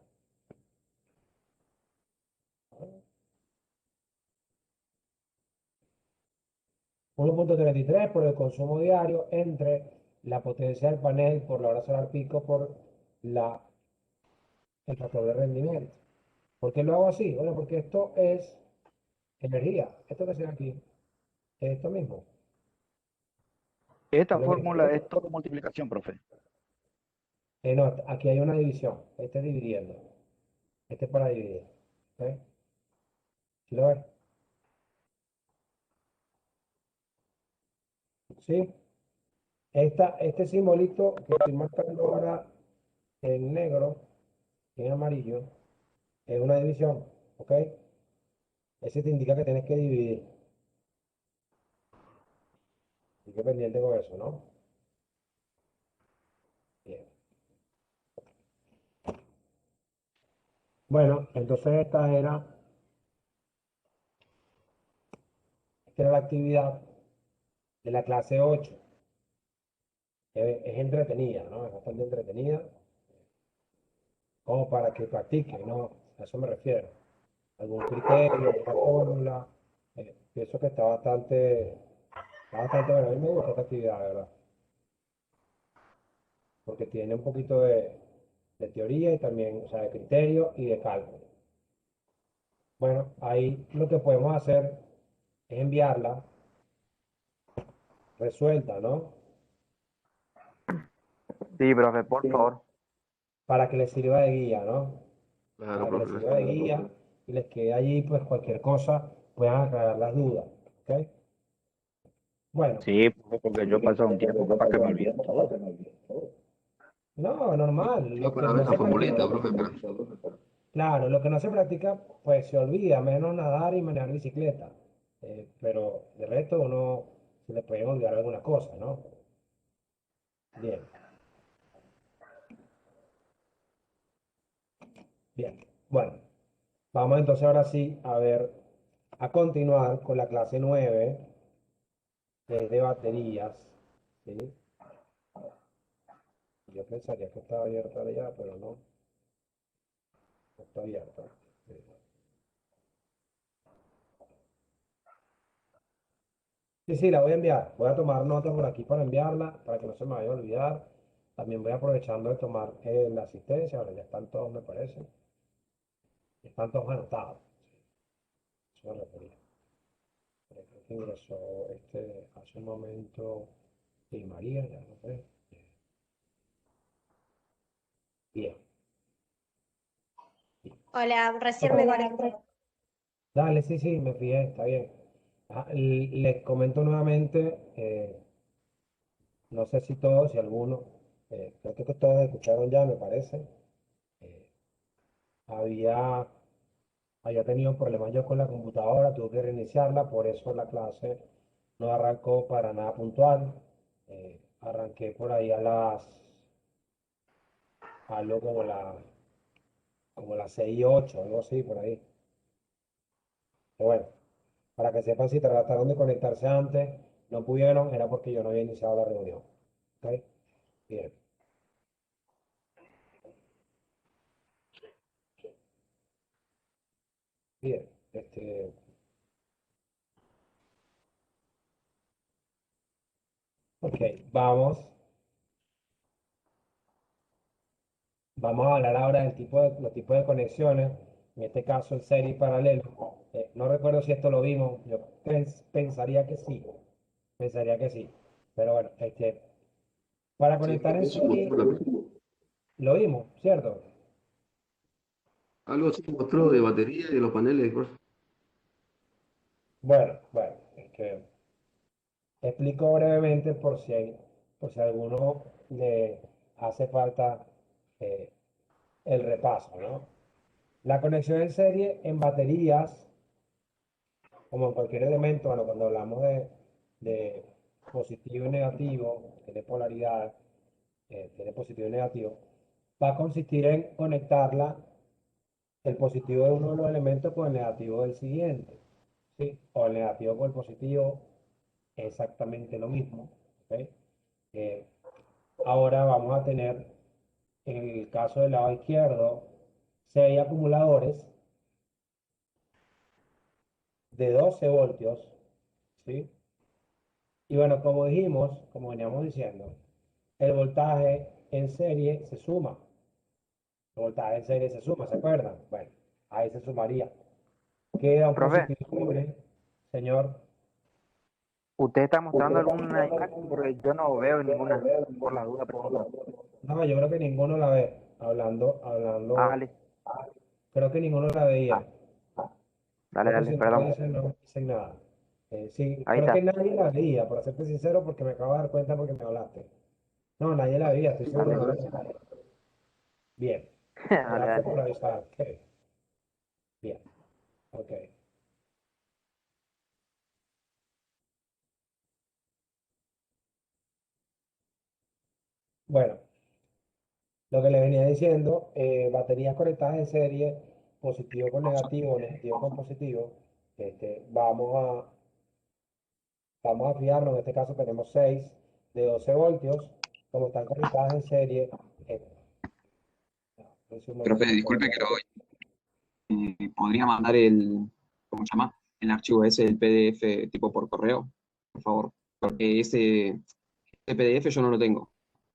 1,33 por el consumo diario entre la potencia del panel por la hora solar pico por la, el factor de rendimiento. ¿Por qué lo hago así? Bueno, porque esto es energía. Esto que se ve aquí es esto mismo. Esta Es lo que- fórmula es todo multiplicación, profe. no, aquí hay una división. Este es dividiendo. Este es para dividir. ¿Ok? ¿Sí lo ves? ¿Sí? Este simbolito que estoy marcando ahora en negro, en amarillo, es una división. ¿Ok? Ese te indica que tienes que dividir. Así que pendiente con eso, ¿no? Bien. Bueno, entonces esta era la actividad de la clase 8. Es entretenida, ¿no? Es bastante entretenida, como para que practiquen, ¿no? A eso me refiero. Algún criterio, alguna fórmula. Pienso que está bastante bueno. A mí me gusta esta actividad, de verdad, porque tiene un poquito de teoría y también, o sea, de criterio y de cálculo. Bueno, ahí lo que podemos hacer es enviarla resuelta, ¿no? Sí, profe, por favor. Para que les sirva de guía, ¿no? Claro, Para que les profe. sirva de guía y les quede allí, pues cualquier cosa puedan aclarar las dudas, ¿ok? Bueno, Sí, profe, porque yo he pasado un tiempo capaz que me olvido todo. no, normal, Yo lo que para ver no la se practica, formulita, profe, pero claro, lo que no se practica, pues se olvida, menos nadar y manejar bicicleta. Pero de resto uno se le pueden olvidar algunas cosas, ¿no? Bien, bien. Bueno, vamos entonces ahora sí a ver, a continuar con la clase 9 que es de baterías, ¿sí? Yo pensaría que estaba abierta ya, pero no, no está abierta. Sí, sí, la voy a enviar. Voy a tomar nota por aquí para enviarla, para que no se me vaya a olvidar. También voy aprovechando de tomar la asistencia. Ahora ya están todos, me parece. Están todos anotados. Eso me refería. Creo que ingresó hace un momento. Sí, María, ya no sé. Bien. Hola, recién me conecté. Dale, sí, sí, me fijé, está bien. Les comento nuevamente, no sé si todos, si algunos, creo que todos escucharon ya, me parece. eh, había Había tenido problemas yo con la computadora, tuve que reiniciarla, por eso la clase no arrancó para nada puntual. Arranqué por ahí algo como las 6 y 8, algo así, por ahí. Pero bueno, para que sepan si trataron de conectarse antes, no pudieron, era porque yo no había iniciado la reunión. ¿Ok? Bien, bien. Ok, vamos a hablar ahora los tipos de conexiones, en este caso el serie y paralelo. No recuerdo si esto lo vimos, yo pensaría que sí, pero bueno, para sí, conectar profe, en eso mostró serie, lo vimos, ¿cierto? algo así mostró de batería y de los paneles, profe. Bueno, explico brevemente por si a alguno le hace falta eh, el repaso, ¿no? La conexión en serie en baterías como en cualquier elemento, bueno, cuando hablamos de positivo y negativo, tiene polaridad, tiene positivo y negativo, va a consistir en conectarla, el positivo de uno de los elementos con el negativo del siguiente, ¿sí? O el negativo con el positivo, exactamente lo mismo, ¿ok? Eh, Ahora vamos a tener, en el caso del lado izquierdo, 6 acumuladores de 12 voltios, ¿sí? Y bueno, como dijimos, como veníamos diciendo, el voltaje en serie se suma. El voltaje en serie se suma, ¿se acuerdan? Bueno, ahí se sumaría. Queda un Profe, positivo libre, señor. ¿Usted está mostrando alguna imagen? Porque yo no veo ninguna, por la duda pregunto. No, yo creo que ninguno la ve. Ah, Hablando, creo que ninguno la veía. dale, Creo que dale, si no lo perdón. dicen, no dicen nada. Sí, Ahí creo que está. nadie la veía, para serte sincero, porque me acabo de dar cuenta porque me hablaste. No, nadie la veía, estoy seguro Dale, que no. Bien, dale, gracias dale. por avisar. Ok, bien, ok. Bueno, lo que le venía diciendo, baterías conectadas en serie, positivo con negativo, negativo con positivo. Vamos a fijarnos, en este caso tenemos 6 de 12 voltios, como están conectadas en serie. eh, es un Profe, momento disculpe que que... podría mandar ¿cómo se llama? El archivo ese, el PDF tipo por correo, por favor. Porque ese PDF yo no lo tengo.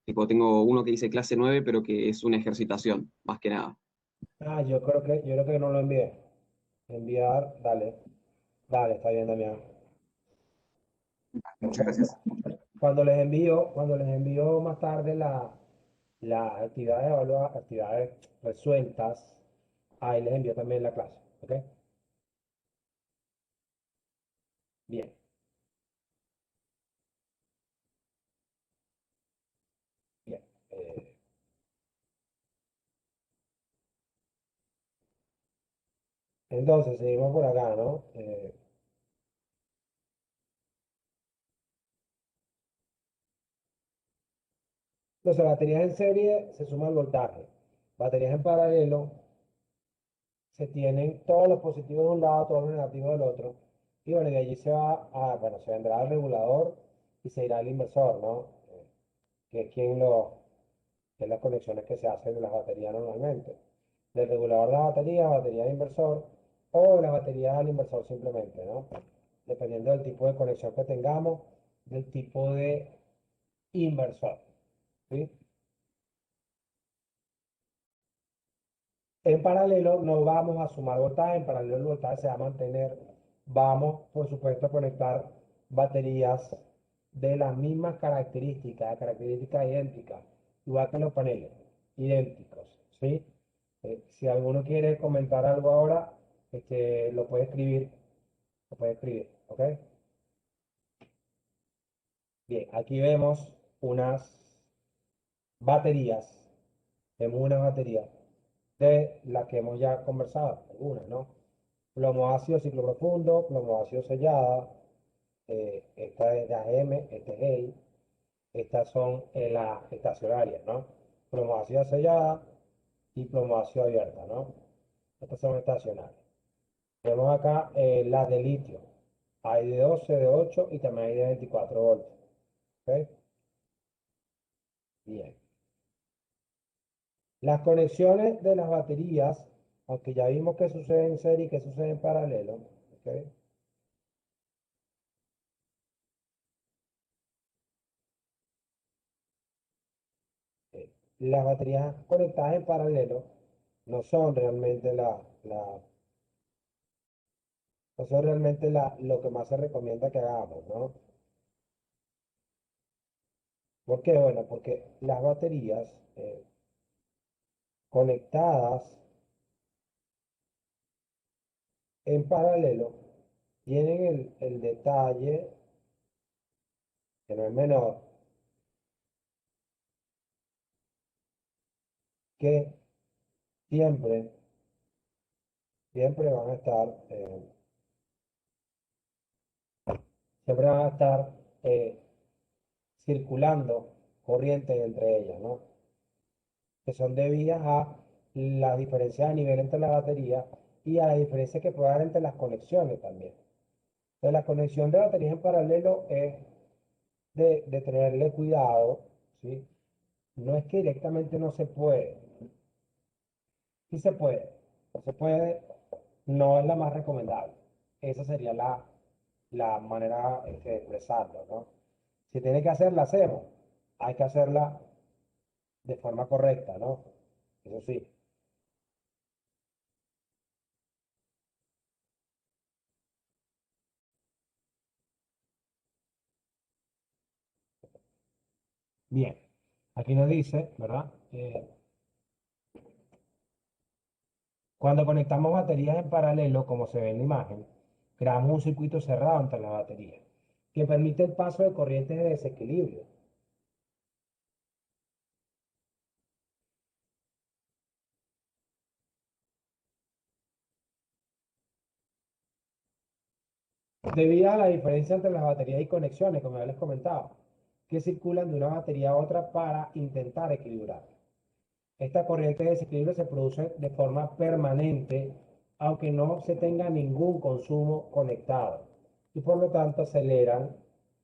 Tipo, tengo uno que dice clase 9 pero que es una ejercitación, más que nada. Yo creo que no lo envié. Enviar, dale, dale, está bien, Damián. Muchas gracias. Cuando les envío más tarde las actividades resueltas, ahí les envío también la clase, ¿ok? Bien. Bien. Entonces, seguimos por acá, ¿no? Entonces, baterías en serie se suma el voltaje. Baterías en paralelo se tienen todos los positivos de un lado, todos los negativos del otro. Y bueno, de allí se vendrá el regulador y se irá al inversor, ¿no? Que es que es las conexiones que se hacen de las baterías normalmente. Del regulador de la batería de inversor, o de la batería al inversor simplemente, ¿no? Dependiendo del tipo de conexión que tengamos, del tipo de inversor, ¿sí? En paralelo no vamos a sumar voltaje, en paralelo el voltaje se va a mantener. Vamos, por supuesto, a conectar baterías de las mismas características idénticas, igual que los paneles, idénticos, ¿sí? Si alguno quiere comentar algo ahora, lo puede escribir, ¿ok? Bien, aquí vemos unas baterías, vemos unas baterías de las que hemos ya conversado, algunas, ¿no? Plomo ácido ciclo profundo, plomo ácido sellada, esta es de AM, este es EI, estas son las estacionarias, ¿no? Plomo ácido sellada y plomo ácido abierta, ¿no? Estas son estacionarias. Vemos acá las de litio, hay de 12, de 8 y también hay de 24 voltios, ¿ok? Bien. Las conexiones de las baterías, aunque ya vimos que sucede en serie y que sucede en paralelo, ¿ok? Las baterías conectadas en paralelo no son realmente no son realmente lo que más se recomienda que hagamos, ¿no? ¿Por qué? Bueno, porque las baterías conectadas en paralelo tienen el detalle, que no es menor, que siempre, siempre van a estar, siempre van a estar eh, circulando corrientes entre ellas, ¿no? Que son debidas a las diferencias a nivel entre la batería y a las diferencias que puede haber entre las conexiones también. Entonces, la conexión de baterías en paralelo es de tenerle cuidado, ¿sí? No es que directamente no se puede, sí se puede, no se puede, no es la más recomendable. Esa sería la manera de expresarlo, ¿no? Si tiene que hacerla, hacemos. Hay que hacerla de forma correcta, ¿no? Eso sí. Bien, aquí nos dice, ¿verdad? Cuando conectamos baterías en paralelo, como se ve en la imagen, creamos un circuito cerrado entre las baterías, que permite el paso de corrientes de desequilibrio. Debido a la diferencia entre las baterías y conexiones, como ya les comentaba, que circulan de una batería a otra para intentar equilibrar. Esta corriente de desequilibrio se produce de forma permanente, aunque no se tenga ningún consumo conectado, y por lo tanto aceleran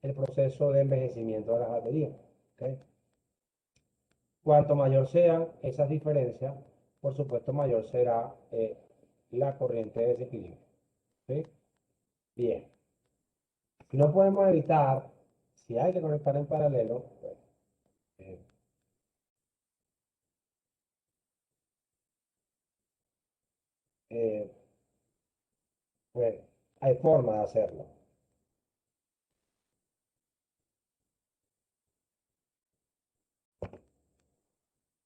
el proceso de envejecimiento de las baterías. ¿Ok? Cuanto mayor sean esas diferencias, por supuesto mayor será la corriente de desequilibrio. ¿Sí? Bien. Si no podemos evitar, si hay que conectar en paralelo, pues, eh, eh, pues, hay forma de hacerlo.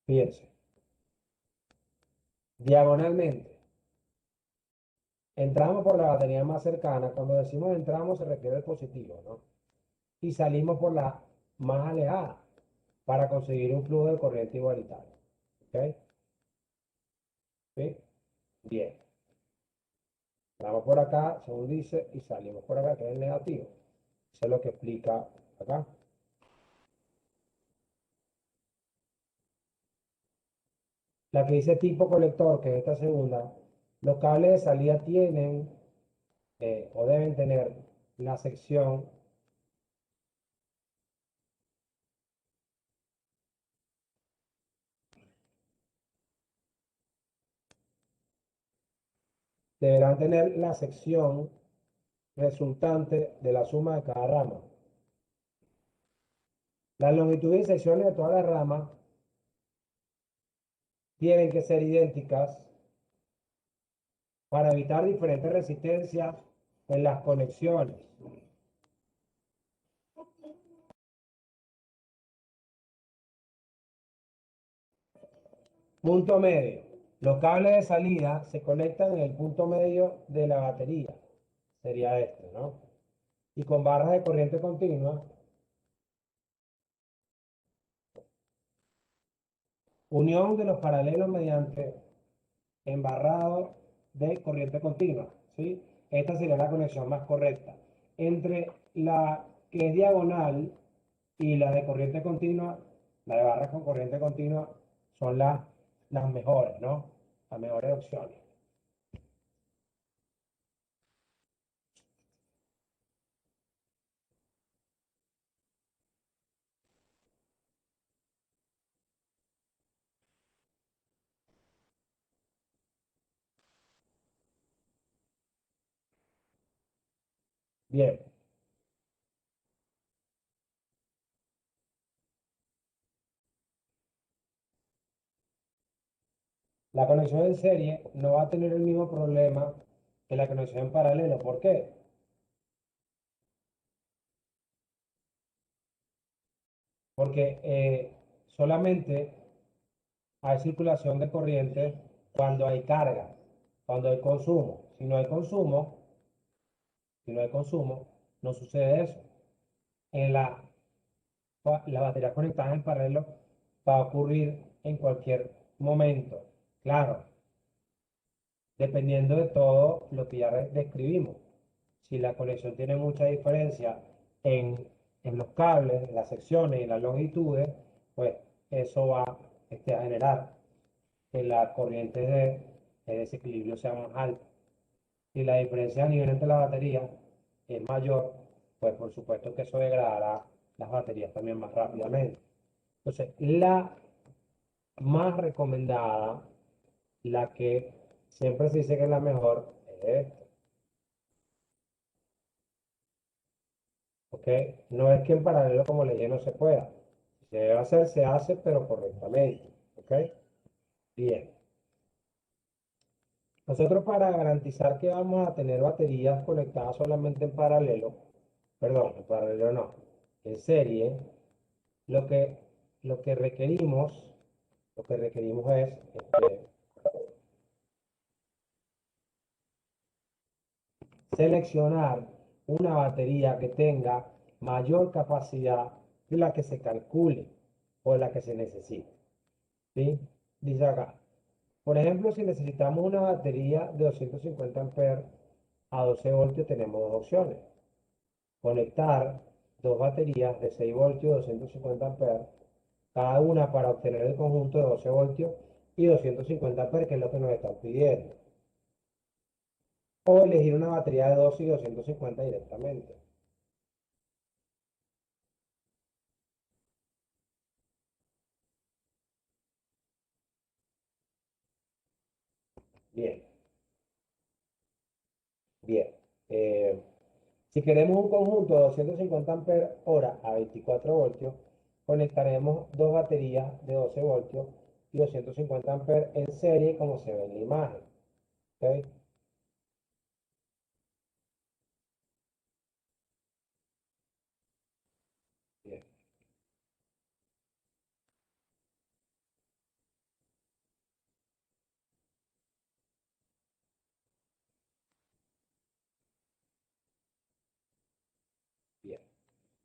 Fíjense, diagonalmente. Entramos por la batería más cercana. Cuando decimos entramos se refiere al positivo, ¿no? Y salimos por la más alejada para conseguir un flujo de corriente igualitario. ¿Ok? ¿Sí? Bien. Entramos por acá, según dice, y salimos por acá, que es el negativo. Eso es lo que explica acá. La que dice tipo colector, que es esta segunda, los cables de salida tienen o deben tener la sección, deberán tener la sección resultante de la suma de cada rama. Las longitudes y secciones de todas las ramas tienen que ser idénticas para evitar diferentes resistencias en las conexiones. Punto medio. Los cables de salida se conectan en el punto medio de la batería. Sería este, ¿no? Y con barras de corriente continua, unión de los paralelos mediante embarrado de corriente continua, ¿sí? Esta sería la conexión más correcta. Entre la que es diagonal y la de corriente continua, la de barras con corriente continua, son las mejores, ¿no? Las mejores opciones. Bien. La conexión en serie no va a tener el mismo problema que la conexión en paralelo. ¿Por qué? Porque solamente hay circulación de corriente cuando hay carga, cuando hay consumo. Si no hay consumo, no sucede eso. En las baterías conectadas en paralelo va a ocurrir en cualquier momento. Claro, dependiendo de todo lo que ya describimos. Si la conexión tiene mucha diferencia en, en los cables, en las secciones y en las longitudes, pues eso va a generar que las corrientes de desequilibrio sean más altas. Si la diferencia a nivel entre las baterías es mayor, pues por supuesto que eso degradará las baterías también más rápidamente. Entonces, la más recomendada, la que siempre se dice que es la mejor, es esta. ¿Ok? No es que en paralelo, como le dije, no se pueda. Si se debe hacer, se hace, pero correctamente. ¿Ok? Bien. Nosotros para garantizar que vamos a tener baterías conectadas solamente en paralelo, perdón, en paralelo no, en serie, lo que lo que requerimos, es seleccionar una batería que tenga mayor capacidad de la que se calcule o la que se necesite. ¿Sí? Dice acá, por ejemplo, si necesitamos una batería de 250 amperes a 12 voltios, tenemos dos opciones. Conectar dos baterías de 6 voltios 250 amperes, cada una para obtener el conjunto de 12 voltios y 250 amperes, que es lo que nos están pidiendo. O elegir una batería de 12 y 250 directamente. Bien, bien. Eh, si queremos un conjunto de 250 amperes hora a 24 voltios, conectaremos dos baterías de 12 voltios y 250 amperes en serie, como se ve en la imagen. ¿Ok? Bien, bien.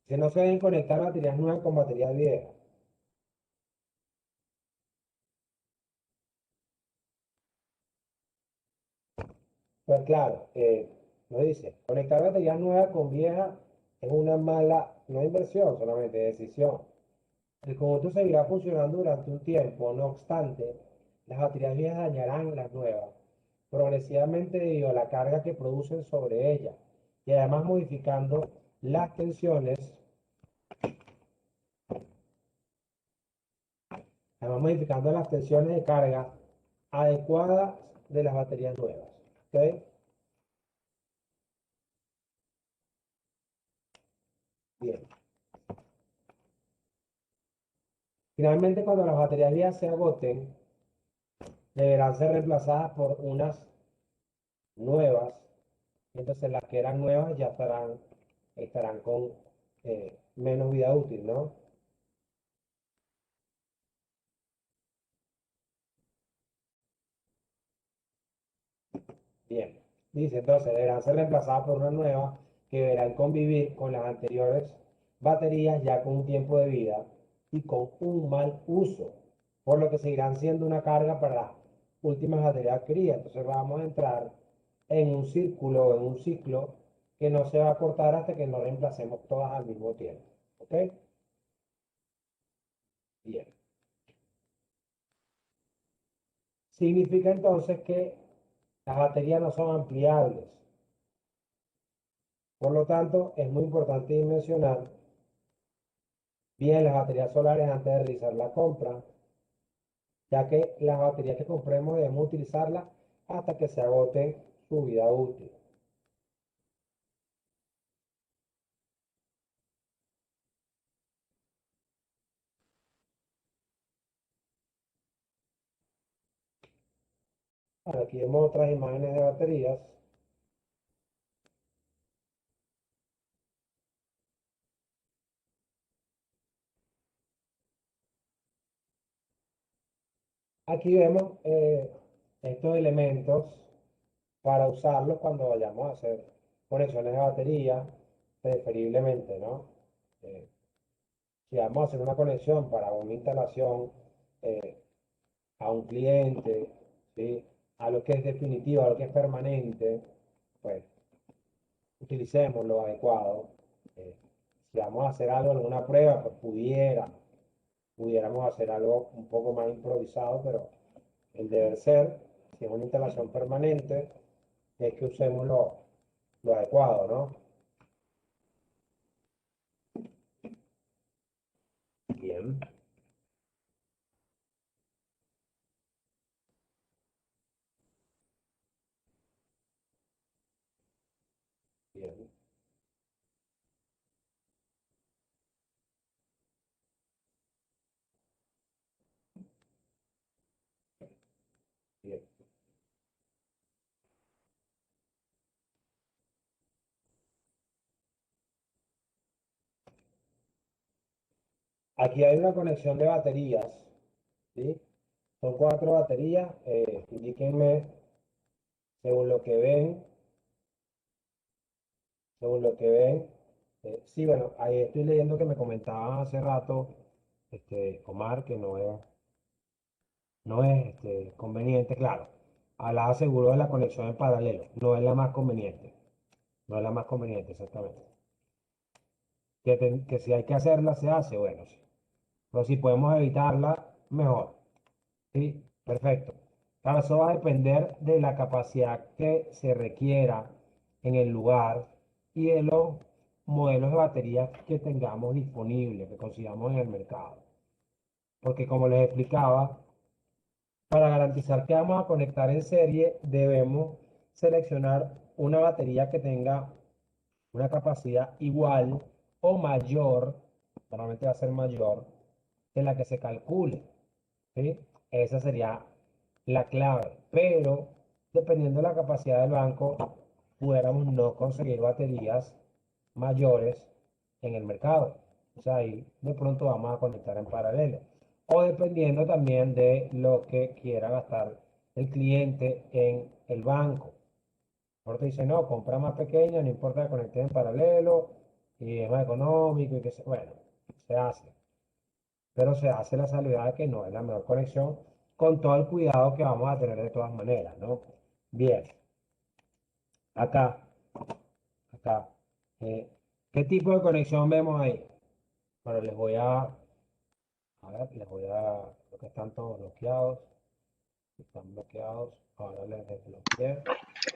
Si no se deben conectar baterías nuevas con baterías viejas. Pues claro, nos dice, conectar baterías nuevas con viejas es una mala, no inversión, solamente decisión. El conjunto seguirá funcionando durante un tiempo, no obstante, las baterías viejas dañarán las nuevas, progresivamente debido a la carga que producen sobre ellas, y además modificando las tensiones de carga adecuadas de las baterías nuevas. ¿Ok? Bien. Finalmente, cuando las baterías viejas se agoten, deberán ser reemplazadas por unas nuevas. Entonces las que eran nuevas ya estarán con menos vida útil, ¿no? Bien. Dice entonces, deberán ser reemplazadas por una nueva que deberán convivir con las anteriores baterías ya con un tiempo de vida y con un mal uso, por lo que seguirán siendo una carga para las últimas baterías adquiridas. Entonces vamos a entrar en un círculo, en un ciclo que no se va a cortar hasta que no reemplacemos todas al mismo tiempo. ¿Ok? Bien. Significa entonces que las baterías no son ampliables. Por lo tanto, es muy importante dimensionar bien las baterías solares antes de realizar la compra, ya que las baterías que compremos debemos utilizarlas hasta que se agote su vida útil. Ahora, aquí vemos otras imágenes de baterías. Aquí vemos estos elementos para usarlos cuando vayamos a hacer conexiones de batería, preferiblemente, ¿no? Eh, si vamos a hacer una conexión para una instalación eh, a un cliente, ¿sí? A lo que es definitivo, a lo que es permanente, pues utilicemos lo adecuado. Eh, si vamos a hacer algo, alguna prueba, pues pudiéramos hacer algo un poco más improvisado, pero el deber ser, si es una instalación permanente, es que usemos lo adecuado, ¿no? Bien, bien, bien. aquí hay una conexión de baterías, ¿sí? Son 4 baterías, indíquenme según lo que ven, según lo que ven. Sí, bueno, ahí estoy leyendo que me comentaban hace rato, Omar, que no es conveniente, claro. Hablaba seguro de la conexión en paralelo, no es la más conveniente, no es la más conveniente, exactamente. Que si hay que hacerla, se hace, bueno, sí. Pero si podemos evitarla, mejor. Sí, perfecto. Claro, eso va a depender de la capacidad que se requiera en el lugar y de los modelos de baterías que tengamos disponibles, que consigamos en el mercado. Porque como les explicaba, para garantizar que vamos a conectar en serie, debemos seleccionar una batería que tenga una capacidad igual o mayor, normalmente va a ser mayor, que la que se calcule. ¿Sí? Esa sería la clave. Pero dependiendo de la capacidad del banco, pudiéramos no conseguir baterías mayores en el mercado. O sea, ahí de pronto vamos a conectar en paralelo. O dependiendo también de lo que quiera gastar el cliente en el banco. Por te dice, no, compra más pequeña, no importa que conectes en paralelo y es más económico y que bueno, se hace. Pero se hace la salvedad de que no es la mejor conexión con todo el cuidado que vamos a tener de todas maneras, ¿no? Bien, acá, acá. eh, ¿Qué tipo de conexión vemos ahí? Bueno, creo que están todos bloqueados. Están bloqueados. Ahora les desbloqueé.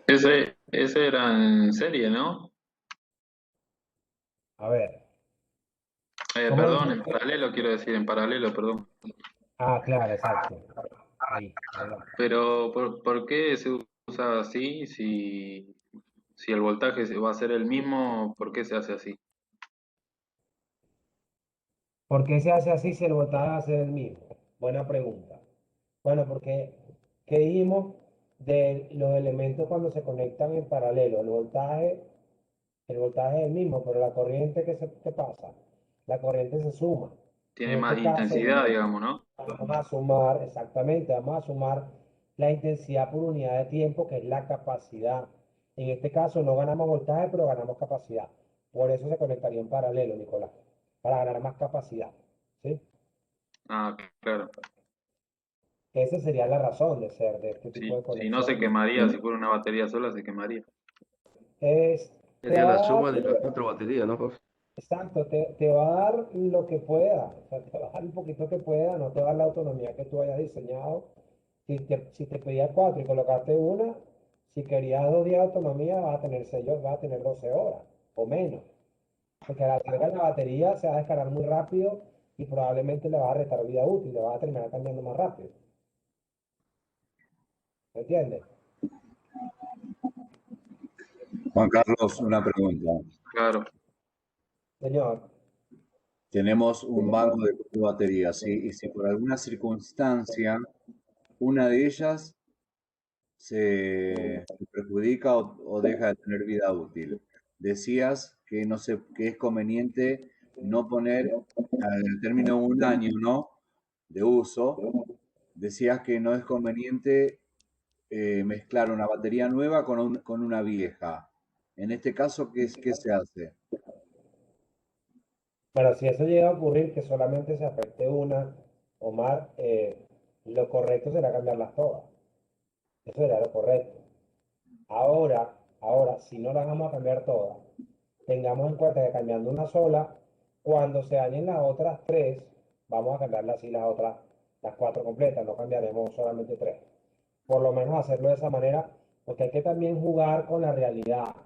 Ese era en serie, ¿no? A ver, ¿cómo Perdón, dice? en paralelo quiero decir, en paralelo, perdón. Ah, claro, exacto. Ahí va. Pero, ¿por qué se usa así? Si el voltaje va a ser el mismo, ¿por qué se hace así? ¿Por qué se hace así si el voltaje va a ser el mismo? Buena pregunta. Bueno, porque, ¿qué dijimos de los elementos cuando se conectan en paralelo? El voltaje es el mismo, pero la corriente que pasa, la corriente se suma. Tiene En más este caso, intensidad, digamos, ¿no? vamos a sumar, exactamente, vamos a sumar la intensidad por unidad de tiempo, que es la capacidad. En este caso no ganamos voltaje, pero ganamos capacidad. Por eso se conectaría en paralelo, Nicolás, para ganar más capacidad. ¿Sí? Ah, claro. Esa sería la razón de ser de este tipo Sí, de si no se conexión. quemaría, si fuera una batería sola, se quemaría. Te Sería va la a dar, suma de las 4 baterías, ¿no, profe? exacto, te va a dar lo que pueda, o sea, te va a dar un poquito que pueda, no te va a dar la autonomía que tú hayas diseñado. Si te pedía 4 y colocaste una, si querías 2 días de autonomía, vas a tener 12 horas o menos. Porque a la larga la batería se va a descargar muy rápido y probablemente le va a restar vida útil, le va a terminar cambiando más rápido. ¿Me entiendes? Juan Carlos, una pregunta. Claro. Señor, Tenemos un banco de 4 baterías, ¿sí? Y si por alguna circunstancia una de ellas se perjudica o deja de tener vida útil, decías que no sé, que es conveniente no poner el término un año, ¿no? De uso. Decías que no es conveniente mezclar una batería nueva con una vieja. En este caso, ¿qué se hace? bueno, si eso llega a ocurrir, que solamente se afecte una o más, lo correcto será cambiarlas todas. Eso sería lo correcto. Ahora, si no las vamos a cambiar todas, tengamos en cuenta que cambiando una sola, cuando se dañen las otras tres, vamos a cambiarlas así las 4 completas, no cambiaremos solamente 3. Por lo menos hacerlo de esa manera, porque hay que también jugar con la realidad.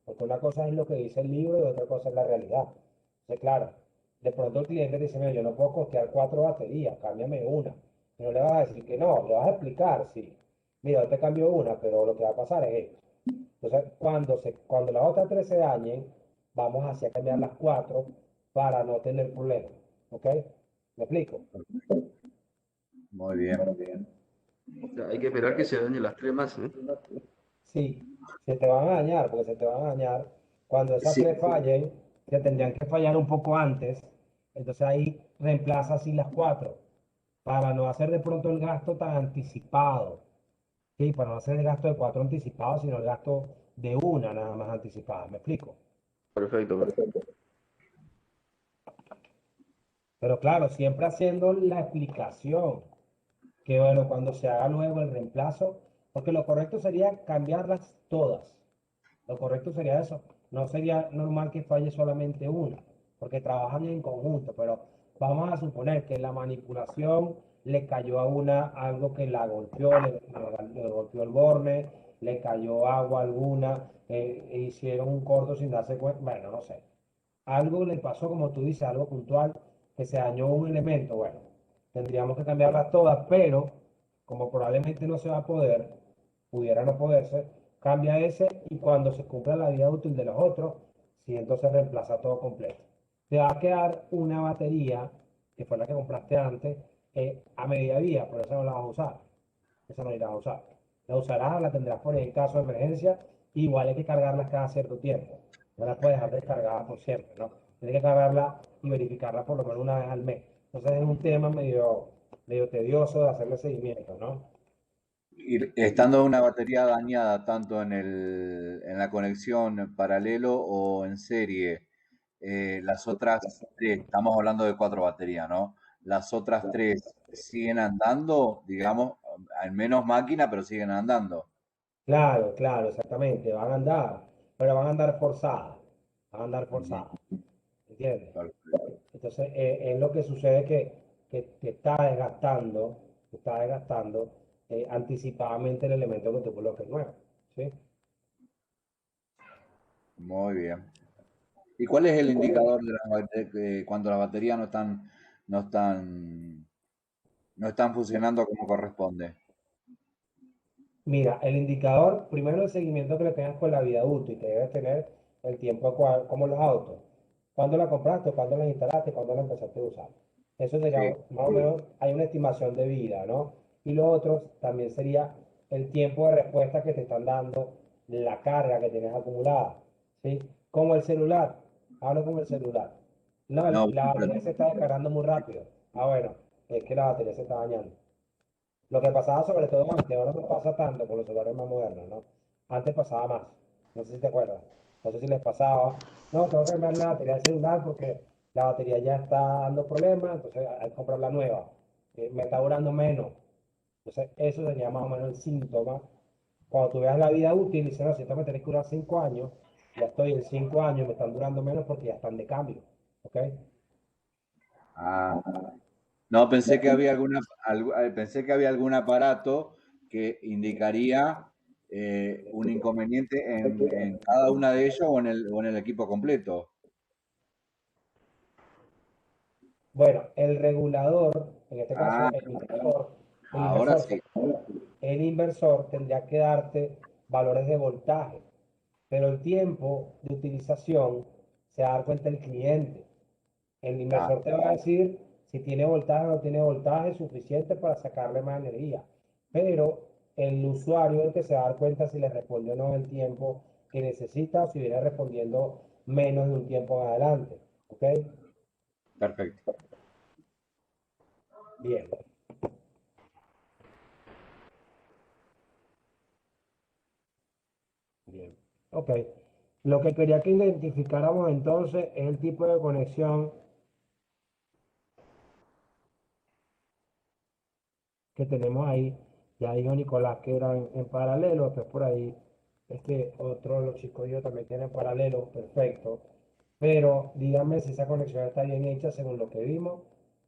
Porque una cosa es lo que dice el libro y otra cosa es la realidad. Entonces, claro, de pronto el cliente dice, mira, yo no puedo costear 4 baterías, cámbiame una. Y no le vas a decir que no, le vas a explicar, sí. Mira, yo te cambio una, pero lo que va a pasar es esto. Entonces, cuando las otras 3 se dañen, vamos hacia cambiar las 4 para no tener problemas. ¿Ok? ¿Me explico? Muy bien. O sea, hay que esperar que se dañen las 3 más, ¿no? Sí, se te van a dañar, porque se te van a dañar. Cucuando esas Sí, 3 fallen, te tendrían que fallar un poco antes Entonces ahí reemplaza así las 4 para no hacer de pronto el gasto tan anticipado. Sí, para no hacer el gasto de 4 anticipados, sino el gasto de una nada más anticipada. ¿Me explico? Perfecto, perfecto. Pero claro, siempre haciendo la explicación, que bueno, cuando se haga luego el reemplazo, porque lo correcto sería cambiarlas todas. Lo correcto sería eso. No sería normal que falle solamente una, porque trabajan en conjunto, pero vamos a suponer que la manipulación le cayó a una algo que la golpeó, le golpeó el borne, le cayó agua alguna, e hicieron un corto sin darse cuenta, bueno, no sé. Algo le pasó, como tú dices, algo puntual, que se dañó un elemento, bueno, tendríamos que cambiarlas todas, pero como probablemente no se va a poder, pudiera no poderse, cambia ese y cuando se cumpla la vida útil de los otros, si entonces reemplaza todo completo. Te va a quedar una batería, que fue la que compraste antes, a media vida, por eso no la vas a usar. Esa no la irás a usar. La usarás, la tendrás por ahí en caso de emergencia, igual hay que cargarlas cada cierto tiempo. No la puedes dejar descargada por siempre, ¿no? Tienes que cargarla y verificarla por lo menos una vez al mes. Entonces es un tema medio tedioso de hacerle seguimiento, ¿no? Y estando una batería dañada tanto en la conexión paralelo o en serie, las otras tres, estamos hablando de 4 baterías, ¿no? Las otras tres siguen andando, digamos, al menos máquina, pero siguen andando. Claro, claro, exactamente. Van a andar, pero van a andar forzadas. Van a andar Ujú, forzadas. ¿Entiendes? perfecto. Entonces, es lo que sucede que te está desgastando anticipadamente el elemento que tú coloques nuevo. ¿Sí? Muy bien. ¿Y cuál es el indicador de cuando las baterías no están, no están funcionando como corresponde? Mira, el indicador, primero el seguimiento que le tengas con la vida útil, que debes tener el tiempo adecuado, como los autos. ¿Cuándo la compraste? ¿Cuándo la instalaste? ¿Cuándo la empezaste a usar? Eso sería Sí. más o menos, hay una estimación de vida, ¿no? Y lo otro también sería el tiempo de respuesta que te están dando, la carga que tienes acumulada, ¿sí? Como el celular, hablo como el celular. No, No, la pero- batería se está descargando muy rápido. Ah, bueno, es que la batería se está dañando. Lo que pasaba sobre todo antes, ahora no pasa tanto con los celulares más modernos, ¿no? Antes pasaba más, no sé si te acuerdas, no sé si les pasaba, no, tengo que cambiar la batería del celular porque la batería ya está dando problemas, entonces hay que comprar la nueva, me está durando menos, entonces eso sería más o menos el síntoma. Cuando tú veas la vida útil, dices, no, si esto me tenés que durar 5 años, ya estoy en 5 años, me están durando menos porque ya están de cambio, ¿ok? ah, no, pensé que había pensé que había algún aparato que indicaría un inconveniente en cada una de ellos o en el equipo completo. Bueno, el regulador, en este caso Ah, el ahora inversor, sí. el inversor tendría que darte valores de voltaje, pero el tiempo de utilización se va a dar cuenta el cliente. El Ah, inversor te va a decir si tiene voltaje o no tiene voltaje suficiente para sacarle más energía, pero el usuario es el que se va a dar cuenta si le responde o no el tiempo que necesita o si viene respondiendo menos de un tiempo en adelante. ¿Ok? perfecto. Bien, bien. Ok. Lo que quería que identificáramos entonces es el tipo de conexión que tenemos ahí. Ya dijo Nicolás que era en paralelo, después por ahí otro de los chicos y yo también tienen paralelo, perfecto. Pero díganme si esa conexión está bien hecha según lo que vimos,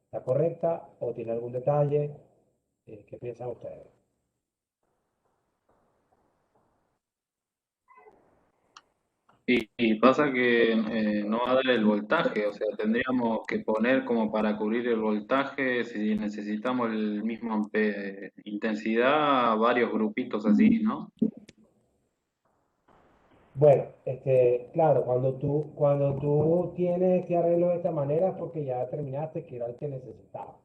está correcta o tiene algún detalle. ¿Qué piensan ustedes? Y pasa que no va a dar el voltaje, o sea, tendríamos que poner como para cubrir el voltaje, si necesitamos el mismo intensidad, varios grupitos así, ¿no? Bueno, claro, cuando tú tienes este arreglo de esta manera es porque ya determinaste que era el que necesitaba.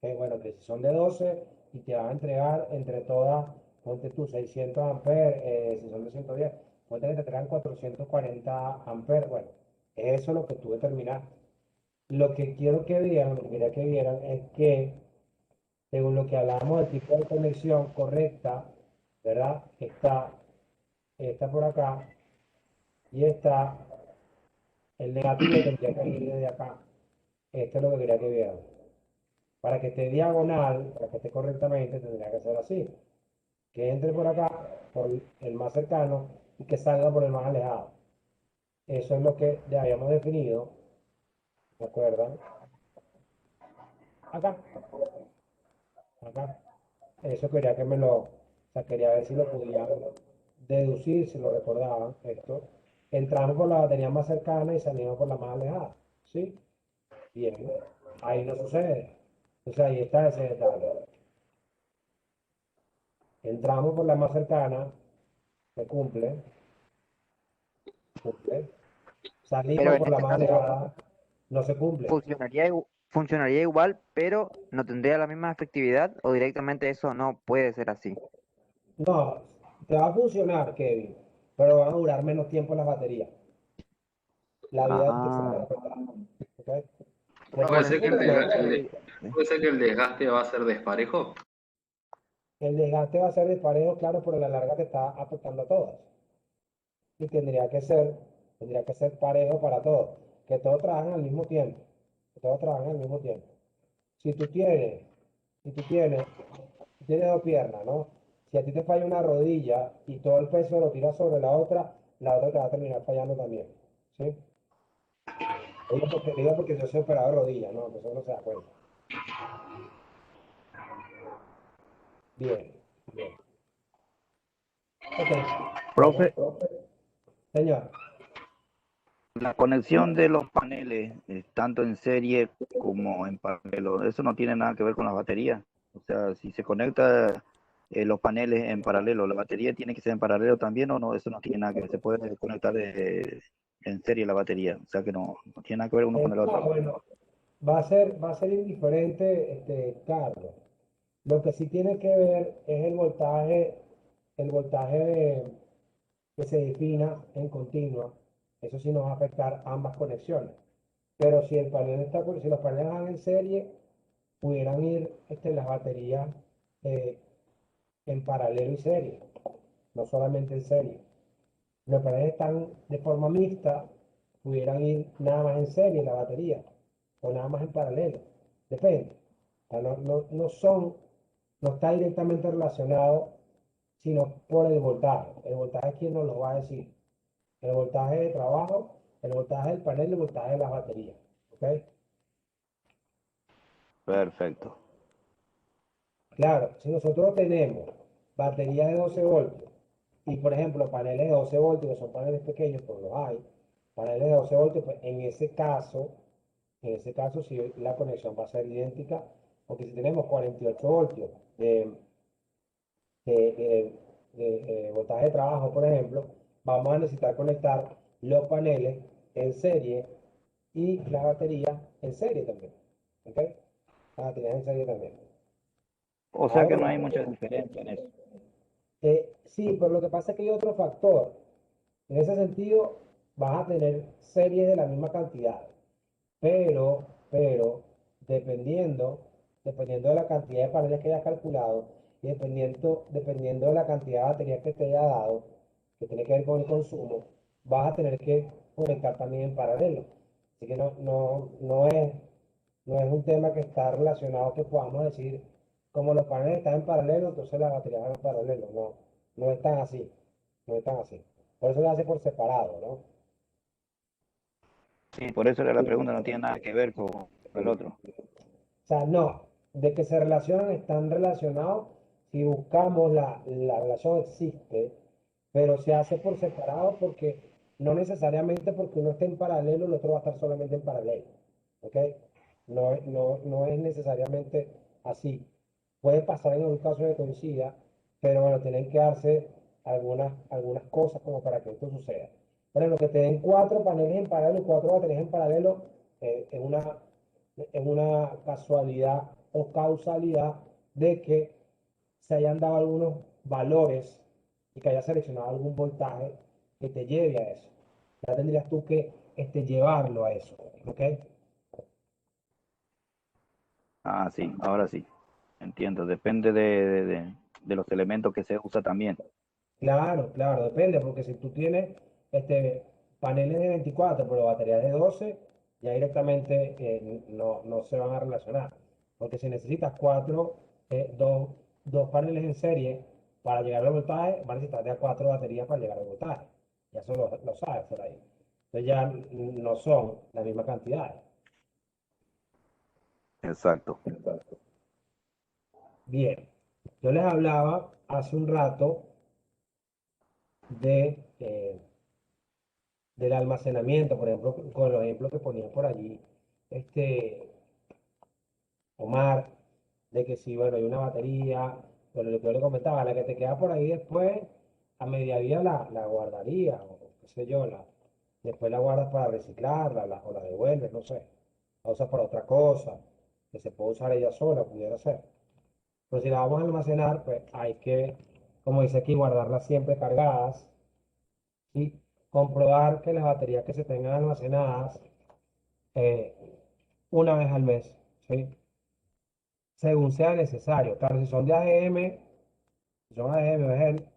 Bueno, que si son de 12 y te van a entregar entre todas, ponte tú 600 amperes, si son de 110, ponte que te traigan 440 amperes. Bueno, eso es lo que tú determinaste. Lo que quiero que vieran, lo que quería que vieran es que, según lo que hablábamos del tipo de conexión correcta, ¿verdad? Está por acá y está el negativo tendría que ir desde acá. Esto es lo que quería que vieran. Para que esté diagonal, para que esté correctamente, tendría que ser así. Que entre por acá, por el más cercano, y que salga por el más alejado. Eso es lo que ya habíamos definido, ¿se acuerdan? Acá, acá. Eso quería que o sea, quería ver si lo podían deducir, si lo recordaban, esto. Entramos por la batería más cercana y salimos por la más alejada, ¿sí? Bien, ahí no sucede. Entonces ahí está ese detalle. Entramos por la más cercana, se cumple, cumple. Pero Salimos en por la este más caso alejada, no se cumple. funcionaría igual, pero no tendría la misma efectividad o directamente eso no puede ser así. No, te va a funcionar, Kevin, pero van a durar menos tiempo las baterías. La vida útil se va a Ah, ver afectada, ¿ok? una Puede ser que conexión puede ser que el desgaste va a ser desparejo. El desgaste va a ser disparejo, claro, pero a la larga te está afectando a todas. Y tendría que ser parejo para todos. Que todos trabajen al mismo tiempo. Que todos trabajen al mismo tiempo. Si tú tienes, si tú tienes dos piernas, ¿no? Si a ti te falla una rodilla y todo el peso lo tiras sobre la otra te va a terminar fallando también. ¿Sí? Digo porque yo soy operado de rodilla, ¿no? Que eso no se da cuenta. Bien, bien. Ok, bueno, Profe, señor. la conexión de los paneles, tanto en serie como en paralelo, eso no tiene nada que ver con las baterías. O sea, si se conecta los paneles en paralelo, ¿la batería tiene que ser en paralelo también o no? Eso no tiene nada que ver. Se puede conectar en serie la batería. O sea que no tiene nada que ver uno con el No, otro. bueno, va a ser indiferente, Carlos. Lo que sí tiene que ver es el voltaje que se defina en continua. Eso sí nos va a afectar ambas conexiones. Pero si los paneles van en serie, pudieran ir las baterías eh, en paralelo y serie, no solamente en serie. Los paneles están de forma mixta, pudieran ir nada más en serie la batería o nada más en paralelo. Depende. O sea, no está directamente relacionado, sino por el voltaje. El voltaje es quien nos lo va a decir. El voltaje de trabajo, el voltaje del panel y el voltaje de las baterías. ¿Ok? Perfecto. Claro, si nosotros tenemos baterías de 12 voltios y, por ejemplo, paneles de 12 voltios, que son paneles pequeños, pues los hay, paneles de 12 voltios, pues en ese caso sí la conexión va a ser idéntica, porque si tenemos 48 voltios de voltaje de trabajo, por ejemplo, vamos a necesitar conectar los paneles en serie y la batería en serie también. ¿Ok? La batería en serie también. O sea que no Ahora, hay mucha diferencia en eso. sí, pero lo que pasa es que hay otro factor. En ese sentido, vas a tener series de la misma cantidad, pero, dependiendo, dependiendo de la cantidad de paneles que hayas calculado y dependiendo de la cantidad de baterías que te haya dado, que tiene que ver con el consumo, vas a tener que conectar también en paralelo. Así que no es un tema que está relacionado que podamos decir, como los paneles están en paralelo, entonces las baterías van en paralelo. No, no es tan así, no es tan así. Por eso se hace por separado, ¿no? Sí, por eso era la pregunta, no tiene nada que ver con el otro. O sea, no, de que se relacionan, están relacionados. Si buscamos la relación existe, pero se hace por separado porque no necesariamente porque uno esté en paralelo, el otro va a estar solamente en paralelo. ¿Ok? No es necesariamente así. Puede pasar en algún caso que coincida, pero bueno, tienen que darse algunas cosas como para que esto suceda. Por ejemplo, que te den cuatro paneles en paralelo y cuatro baterías en paralelo es una casualidad o causalidad de que se hayan dado algunos valores y que haya seleccionado algún voltaje que te lleve a eso. Ya tendrías tú que llevarlo a eso, ¿ok? Ah, sí, ahora sí. Entiendo. Depende de los elementos que se usa también. Claro, claro, depende, porque si tú tienes paneles de 24 pero baterías de 12 ya directamente no se van a relacionar. Porque si necesitas dos paneles en serie para llegar al voltaje, van a necesitar de 4 baterías para llegar al voltaje. Ya eso lo sabes por ahí. Entonces ya no son la misma cantidad. Exacto. Bien, yo les hablaba hace un rato del almacenamiento, por ejemplo, con los ejemplos que ponía por allí, este Omar, de que si, bueno, hay una batería, bueno, lo que yo le comentaba, la que te queda por ahí después, a media vida la guardaría, o qué sé yo, después la guardas para reciclarla, o la devuelves, no sé, la usas para otra cosa, que se puede usar ella sola, pudiera ser. Pero si la vamos a almacenar, pues hay que, como dice aquí, guardarlas siempre cargadas y comprobar que las baterías que se tengan almacenadas eh, una vez al mes, ¿sí? Según sea necesario. Claro, si son de AGM, si son AGM o EGEL,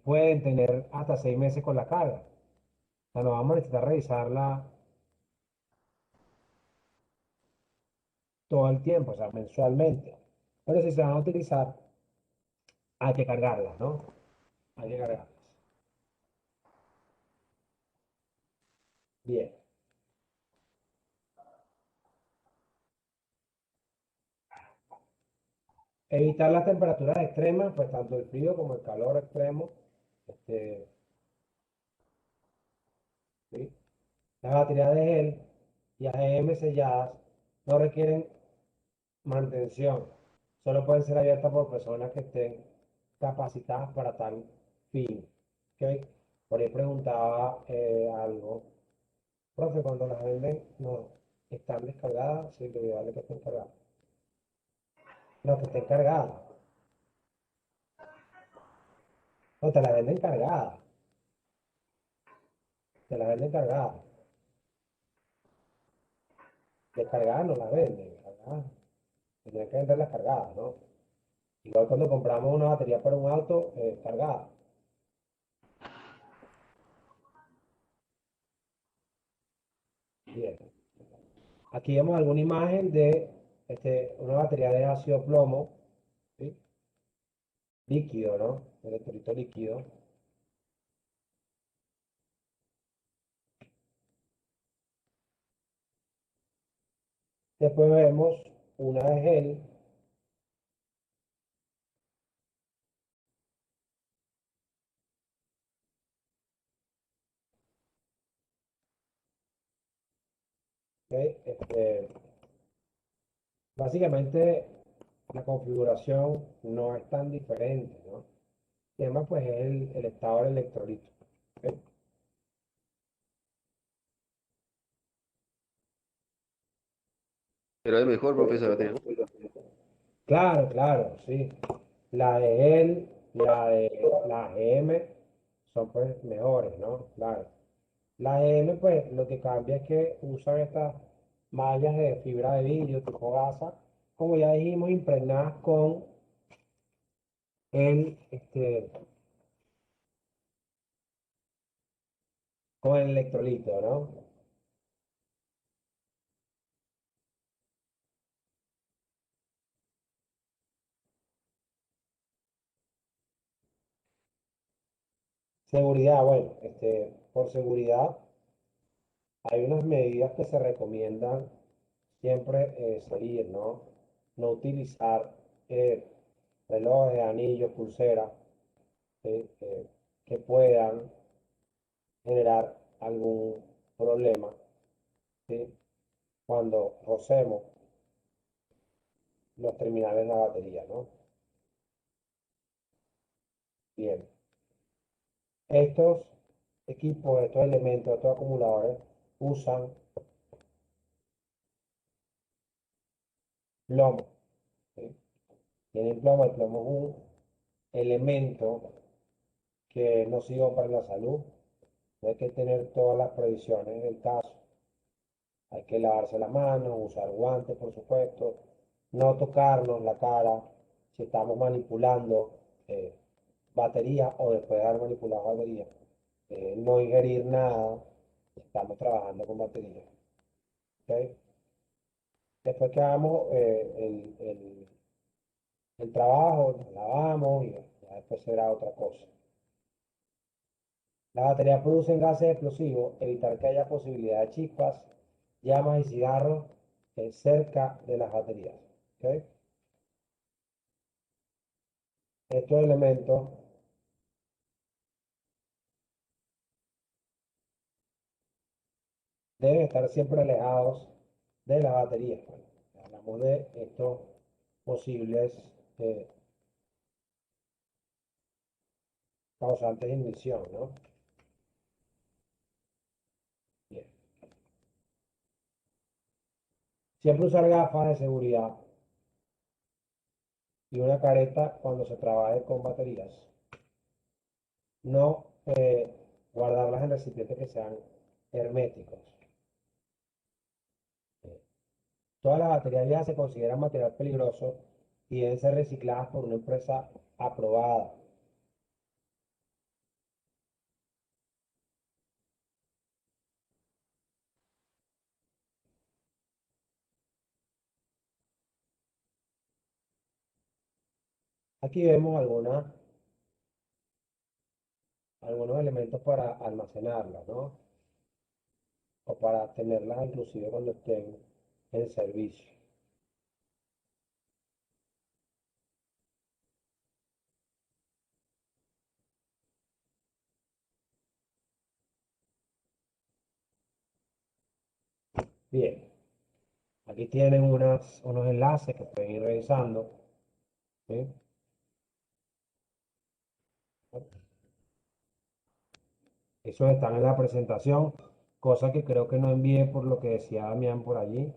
pueden tener hasta 6 meses con la carga. O sea, no vamos a necesitar revisarla todo el tiempo, o sea, mensualmente. Pero si se van a utilizar, hay que cargarlas, ¿no? Hay que cargarlas. Bien. Evitar las temperaturas extremas, pues tanto el frío como el calor extremo. Este, ¿sí? Las baterías de gel y AGM selladas no requieren mantención. Solo pueden ser abiertas por personas que estén capacitadas para tal fin. ¿Ok? Por ahí preguntaba algo. Profe, cuando las venden, no, están descargadas, sí, vale que estén cargadas. No, que estén cargadas. No, te la venden cargada. Te la venden cargada. Descargadas no la venden. Cargadas. Tendrían que venderlas cargadas, ¿no? Igual cuando compramos una batería para un auto, cargada. Bien. Aquí vemos alguna imagen de una batería de ácido plomo, ¿sí? Líquido, ¿no? Electrolito líquido. Después vemos una de gel, ¿ok? Básicamente la configuración no es tan diferente, ¿no? Y además, pues es el estado del electrolito. ¿Ok? Pero es mejor, profesor, batería, ¿no? Claro, claro, sí. La de gel, la GM son pues mejores, ¿no? Claro. La GM, pues lo que cambia es que usan estas mallas de fibra de vidrio tipo gasa, como ya dijimos, impregnadas el, este, con el electrolito, ¿no? Seguridad, bueno, por seguridad hay unas medidas que se recomiendan siempre seguir, ¿no? No utilizar eh, relojes, anillos, pulseras, ¿sí? Que puedan generar algún problema, ¿sí? Cuando rocemos los terminales de la batería, ¿no? Bien. Estos equipos, estos elementos, estos acumuladores usan plomo, ¿sí? Tienen plomo, el plomo es un elemento que es nocivo para la salud, No hay que tener todas las previsiones del caso. Hay que lavarse las manos, usar guantes, por supuesto, no tocarnos la cara si estamos manipulando eh, batería o después de haber manipulado batería. No ingerir nada si estamos trabajando con batería. ¿Ok? Después que hagamos el trabajo, nos lavamos y ya después será otra cosa. Las baterías producen gases explosivos, evitar que haya posibilidad de chispas, llamas y cigarros cerca de las baterías. ¿Ok? Estos elementos deben estar siempre alejados de la batería. Bueno, hablamos de estos posibles eh, causantes de ignición, ¿no? Bien. Siempre usar gafas de seguridad y una careta cuando se trabaje con baterías. No guardarlas en recipientes que sean herméticos. Todas las baterías viejas se consideran material peligroso y deben ser recicladas por una empresa aprobada. Aquí vemos algunos elementos para almacenarlas, ¿no? O para tenerlas inclusive cuando estén en servicio. Bien, aquí tienen unos enlaces que pueden ir revisando. ¿Sí? Esos están en la presentación, cosa que creo que no envié por lo que decía Damián por allí.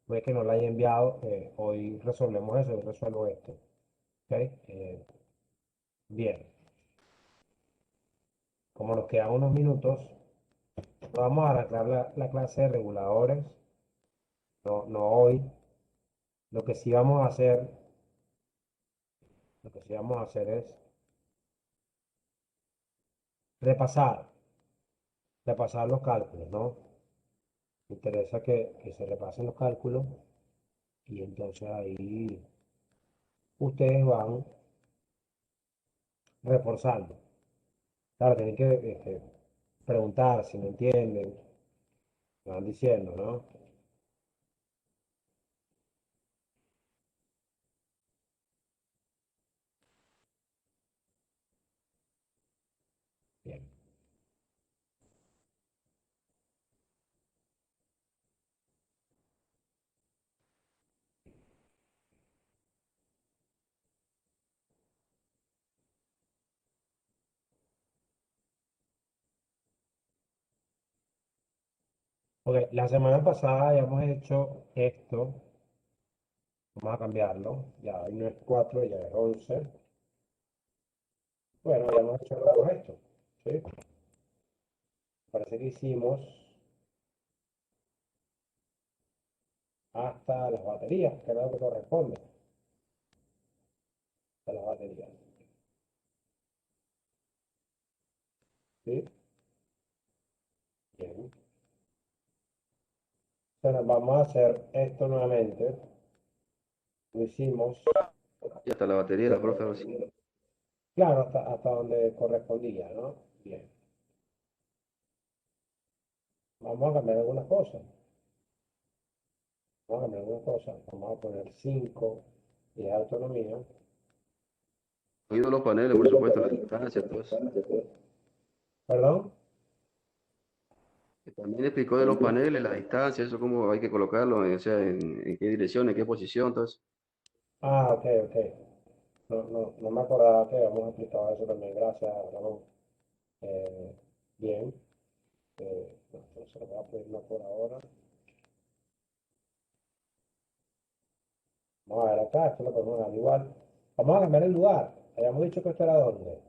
No es que no la haya enviado, hoy resolvemos eso, hoy resuelvo esto. ¿Ok? Bien, como nos quedan unos minutos, vamos a arrancar la clase de reguladores. No, no hoy. Lo que sí vamos a hacer, lo que sí vamos a hacer es repasar, repasar los cálculos, ¿no? Me interesa que se repasen los cálculos y entonces ahí ustedes van reforzando. Claro, tienen que preguntar si no entienden, me van diciendo, ¿no? Bien. Ok, la semana pasada ya hemos hecho esto, vamos a cambiarlo, ya no es 4, ya es 11. Bueno, ya hemos hecho luego esto, ¿sí? Parece que hicimos hasta las baterías, que es lo que corresponde, hasta las baterías, ¿sí? Bien. Entonces vamos a hacer esto nuevamente, lo hicimos, Y hasta la batería, la profe, ahora sí. claro, hasta donde correspondía, ¿no? Bien. Vamos a cambiar algunas cosas. Vamos a cambiar algunas cosas. Vamos a poner 5 y de autonomía. Incluidos los paneles, por supuesto, la distancia, todo eso. ¿Perdón? Que también explicó de los paneles, la distancia, eso cómo hay que colocarlo, o sea, en qué dirección, en qué posición, todo eso. Ah, ok, ok. No me acordaba que habíamos explicado eso también. Gracias, Ramón. Eh, bien. No, entonces voy a pedirlo por ahora. Vamos a ver acá, esto lo podemos dejar igual. Vamos a cambiar el lugar. Habíamos dicho que esto era dónde.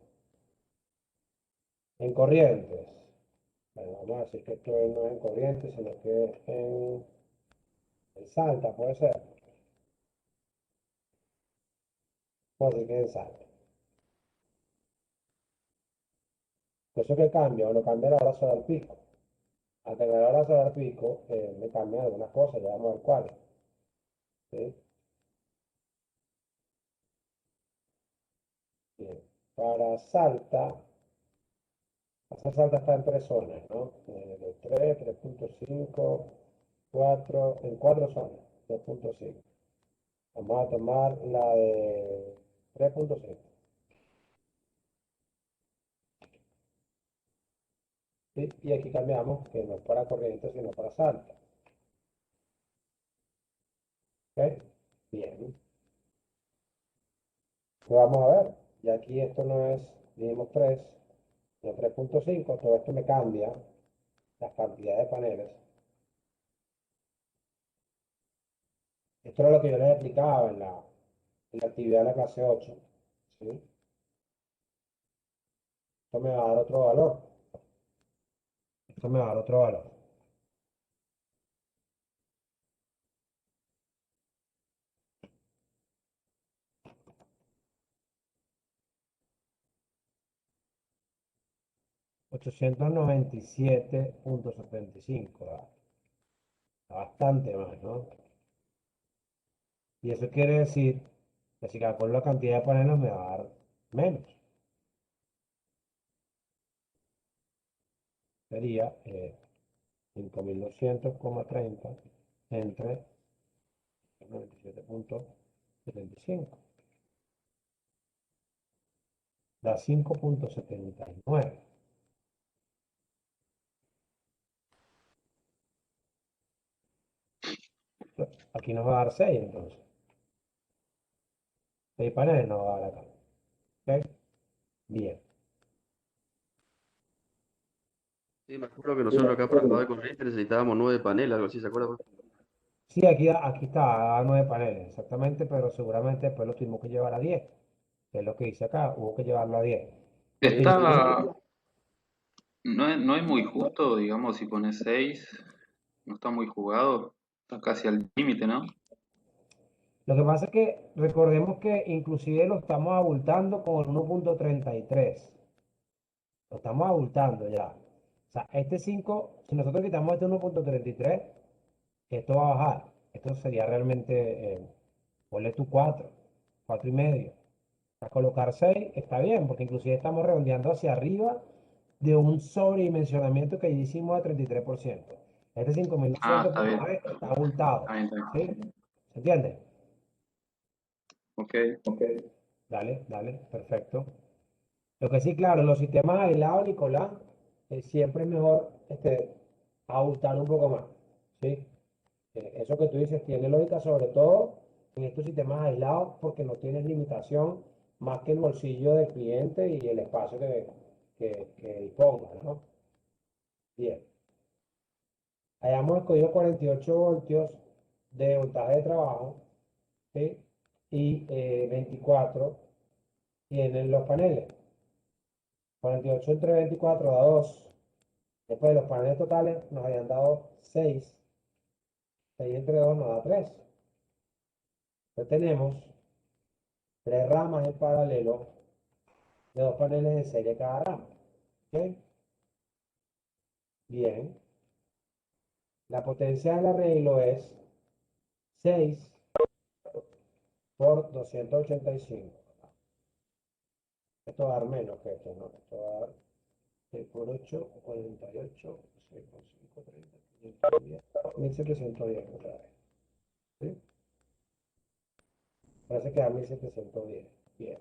En Corrientes. Bueno, vamos a decir que esto no es en corriente, sino que es en Salta, puede ser. Vamos a decir que es en Salta. Eso que cambia, o no cambia la hora solar al pico. Al cambiar la hora solar al pico, me cambian algunas cosas, ya vamos a ver cuáles. ¿Sí? Bien. Para Salta, esa Salta está en tres zonas, ¿no? De 3, 3.5, 4, en cuatro zonas, 3.5. Vamos a tomar la de 3.5. ¿Sí? Y aquí cambiamos que no es para corriente, sino para Salta. ¿Ok? Bien. ¿Qué vamos a ver? Y aquí esto no es, dijimos 3, no 3.5, todo esto me cambia las cantidades de paneles. Esto era lo que yo les explicaba en la actividad de la clase 8. ¿Sí? Esto me va a dar otro valor. Esto me va a dar otro valor. $897.75. Bastante más, ¿no? Y eso quiere decir que si calculo la cantidad de paneles me va a dar menos. Sería 5.200,30 entre 97.75. Da 5.79. Aquí nos va a dar 6 entonces. 6 paneles nos va a dar acá. ¿Ok? Bien. Sí, me acuerdo que nosotros acá para pagar corriente necesitábamos 9 paneles, algo así, ¿se acuerda? Sí, aquí está, a 9 paneles, exactamente, pero seguramente después lo tuvimos que llevar a 10, que es lo que dice acá, hubo que llevarlo a 10. Porque incluso, Está, no es muy justo, digamos, si pones 6, no está muy jugado, está casi al límite, ¿no? lo que pasa es que recordemos que inclusive lo estamos abultando con el 1.33. Lo estamos abultando ya. O sea, este 5, si nosotros quitamos este 1.33, esto va a bajar. Esto sería realmente, ponle tú 4, 4 y medio. A colocar 6 está bien, porque inclusive estamos redondeando hacia arriba de un sobredimensionamiento que ya hicimos de 33%. Este Ah, está bien, 5.200.3 está abultado. está bien, está ¿Sí? bien. ¿Se entiende? Ok. Ok. Dale, dale, perfecto. Lo que sí, claro, los sistemas aislados, Nicolás, siempre es mejor abultar un poco más. ¿Sí? Eso que tú dices tiene lógica, sobre todo en estos sistemas aislados, porque no tienes limitación más que el bolsillo del cliente y el espacio que disponga, ¿no? Bien. Hayamos escogido 48 voltios de voltaje de trabajo, ¿sí? Y 24 tienen los paneles. 48 entre 24 da 2. Después de los paneles totales nos hayan dado 6. 6 entre 2 nos da 3. Entonces tenemos 3 ramas en paralelo de 2 paneles de serie cada rama. ¿Ok? Bien. La potencia del arreglo es 6 por 285. Esto va a dar menos que esto, ¿no? Esto va a dar 6 por 8, 48, 6 por 5, 30, 510, 1710 otra vez. ¿Sí? Parece que da 1710. Bien.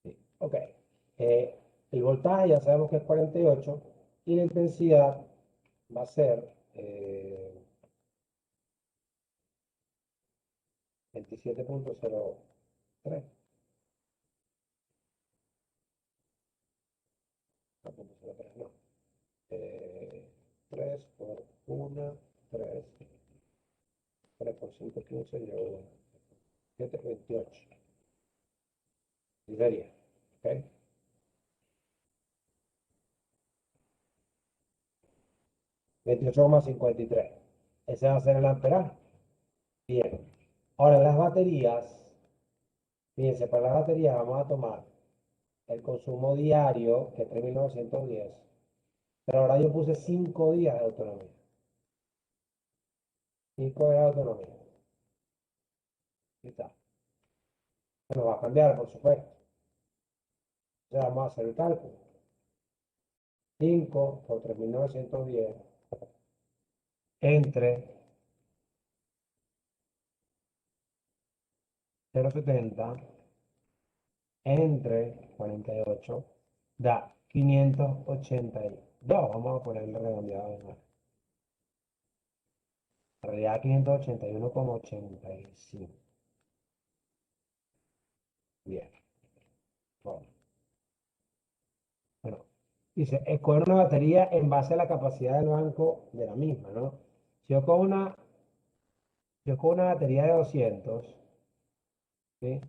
Sí. Ok. El voltaje ya sabemos que es 48 y la intensidad va a ser 27.03. No, 0.03, no. 3 por 1, 3. 3 por 5, 15, llevo 7, 28. Y sería. ¿Ok? 28,53. Ese va a ser el amperaje. Bien. Ahora las baterías, fíjense, para las baterías vamos a tomar el consumo diario, que es 3.910, pero ahora yo puse 5 días de autonomía. 5 días de autonomía. Ahí está. Bueno, va a cambiar, por supuesto. Ya vamos a hacer el cálculo. 5 por 3.910 entre 0,70 entre 48 da 582. Vamos a ponerle redondeado de nuevo. En realidad 581,85. Bien. Bueno, dice, escoger una batería en base a la capacidad del banco de la misma, ¿no? Si yo cojo una batería de 200, ¿sí?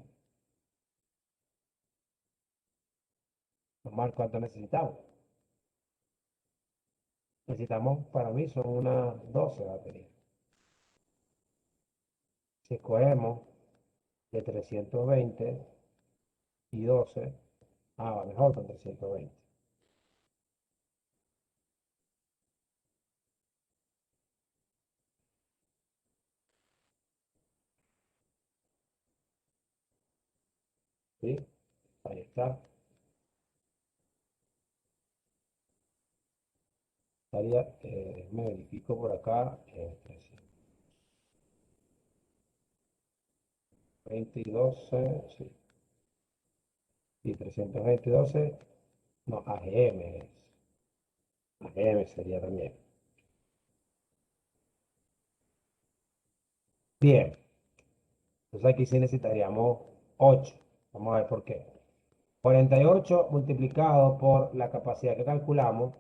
Vamos a ver cuánto necesitamos. Necesitamos, para mí, son unas 12 baterías. Si escogemos de 320 y 12, va mejor con 320. ¿Sí? Ahí está. Estaría, me verifico por acá, 320 y 12, sí. Y 320 y 12, no, AGM es. AGM sería también. Bien, entonces aquí sí necesitaríamos 8. Vamos a ver por qué. 48 multiplicado por la capacidad que calculamos,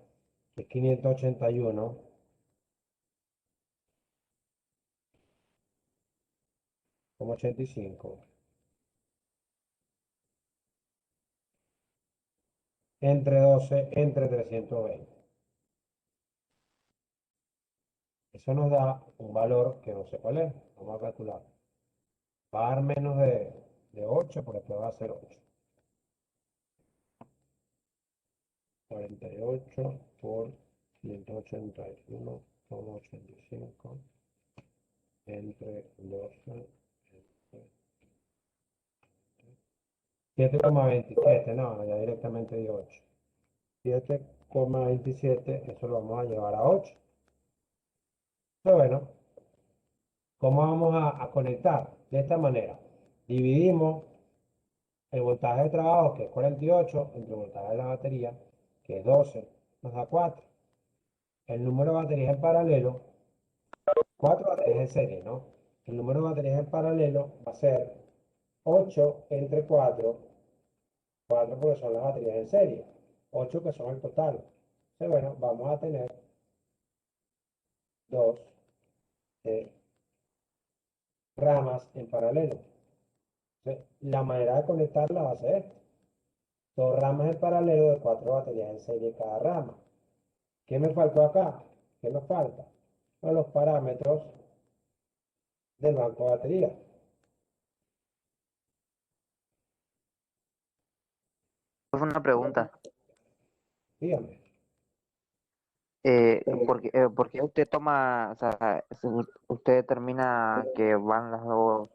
que es 581,85, entre 12, entre 320. Eso nos da un valor que no sé cuál es. Vamos a calcular. Va a dar menos de 8, porque esto va a ser 8. 48 por 181,85 entre 12, 7,27, no, ya directamente dio 8. 7,27, eso lo vamos a llevar a 8. Pero bueno, ¿cómo vamos a conectar? De esta manera. Dividimos el voltaje de trabajo, que es 48, entre el voltaje de la batería, que es 12, nos da 4. El número de baterías en paralelo, 4 baterías en serie, ¿no? El número de baterías en paralelo va a ser 8 entre 4, 4 porque son las baterías en serie, 8 que son el total. Entonces, bueno, vamos a tener 2 ramas en paralelo. Entonces, la manera de conectarla va a ser esta. 2 ramas en paralelo de 4 baterías en serie cada rama. ¿Qué me faltó acá? ¿Qué nos falta? Bueno, los parámetros del banco de baterías. Es una pregunta. Dígame. ¿Por qué usted toma, o sea, usted determina que van las dos,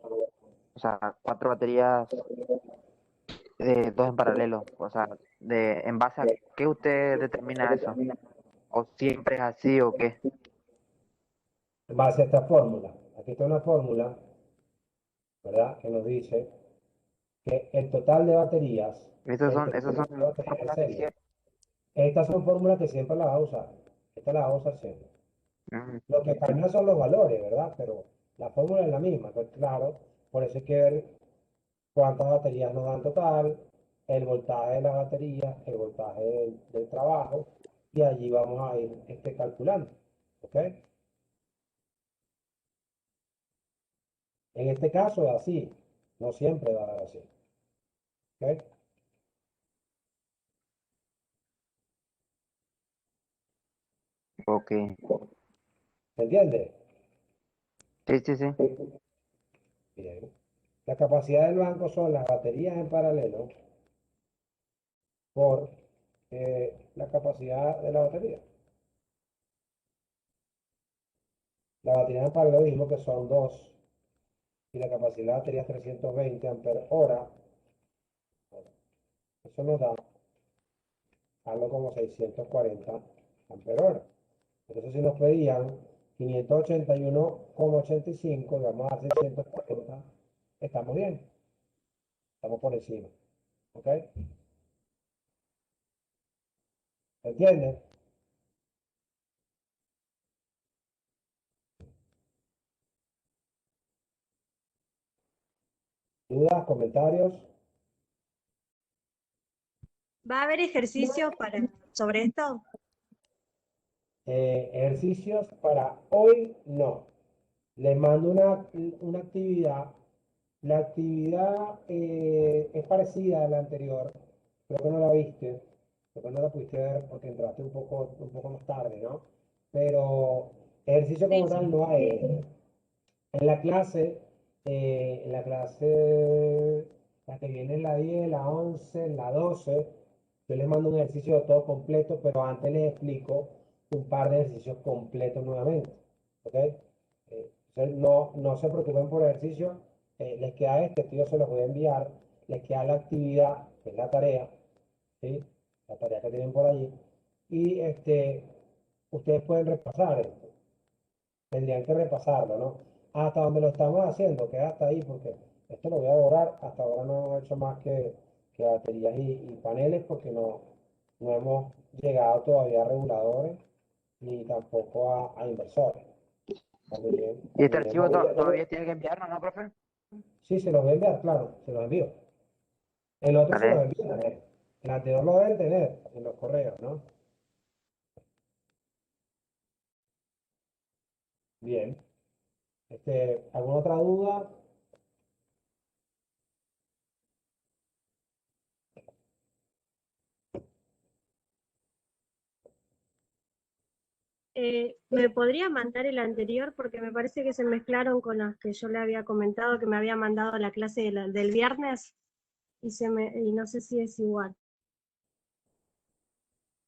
o sea, 4 baterías, dos en paralelo? O sea, ¿en base a qué usted determina eso? ¿O siempre es así o qué? En base a esta fórmula. Aquí está una fórmula, ¿verdad? Que nos dice que el total de baterías entre Esas son las baterías en fórmulas que serie. Estas son fórmulas que siempre las vas a usar. Esta la vas a usar siempre. siempre. Lo que cambia son los valores, ¿verdad? Pero la fórmula es la misma. Entonces, claro, por eso hay que ver cuántas baterías nos dan total, el voltaje de la batería, el voltaje del trabajo, y allí vamos a ir calculando. ¿Ok? En este caso es así. No siempre va a dar así. ¿Ok? Ok. ¿Se entiende? Sí, sí, sí. Bien. La capacidad del banco son las baterías en paralelo por la capacidad de la batería. La batería en paralelo dijimos que son 2 y la capacidad de la batería es 320 ampere hora. Eso nos da algo como 640 ampere hora. Entonces, si nos pedían 581,85 y vamos a dar 640, estamos bien, estamos por encima. ¿Ok? ¿Entiendes? ¿Dudas, comentarios? ¿Va a haber ejercicios sobre esto? Ejercicios para hoy no. Les mando una actividad. La actividad es parecida a la anterior. Creo que no la viste. Creo que no la pudiste ver porque entraste un poco más tarde, ¿no? Pero ejercicio Sí, como sí. tal no hay. En la clase, la que viene en la 10, la 11, la 12, yo les mando un ejercicio de todo completo, pero antes les explico un par de ejercicios completos nuevamente. ¿Ok? Entonces no se preocupen por ejercicio. Les queda yo se los voy a enviar. Les queda la actividad, que es la tarea, ¿sí? La tarea que tienen por allí. Y ustedes pueden repasar esto, tendrían que repasarlo, ¿no? Hasta donde lo estamos haciendo, queda hasta ahí, porque esto lo voy a borrar. Hasta ahora no hemos hecho más que baterías y paneles, porque no hemos llegado todavía a reguladores ni tampoco a inversores. Está muy bien, está ¿Y muy este bien. archivo todavía tiene que enviarnos, no, profe? Sí, se los voy a enviar, claro, se los envío. El otro se los Vale. envío también. El anterior lo deben tener en los correos, ¿no? Bien. ¿Alguna otra duda? ¿Me podría mandar el anterior? Porque me parece que se mezclaron con las que yo le había comentado, que me había mandado a la clase del viernes, y no sé si es igual.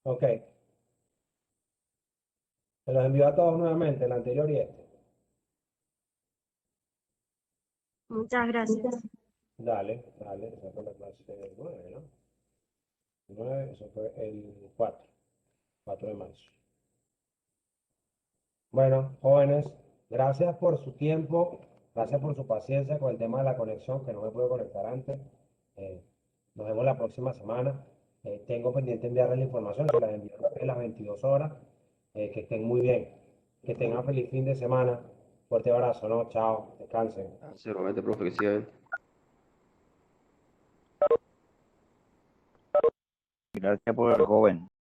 Ok. Se los envío a todos nuevamente, el anterior y este. Muchas gracias. Dale, dale, esa fue la clase 9, ¿no? 9, eso fue el 4 de marzo. Bueno, jóvenes, gracias por su tiempo, gracias por su paciencia con el tema de la conexión, que no me puedo conectar antes. Eh, Nos vemos la próxima semana. Tengo pendiente enviarles la información, se las envío a las 22 horas. Que estén muy bien, que tengan feliz fin de semana. Fuerte abrazo, ¿no? Chao, descansen. Seguramente, profe, que siga bien. Gracias por el joven.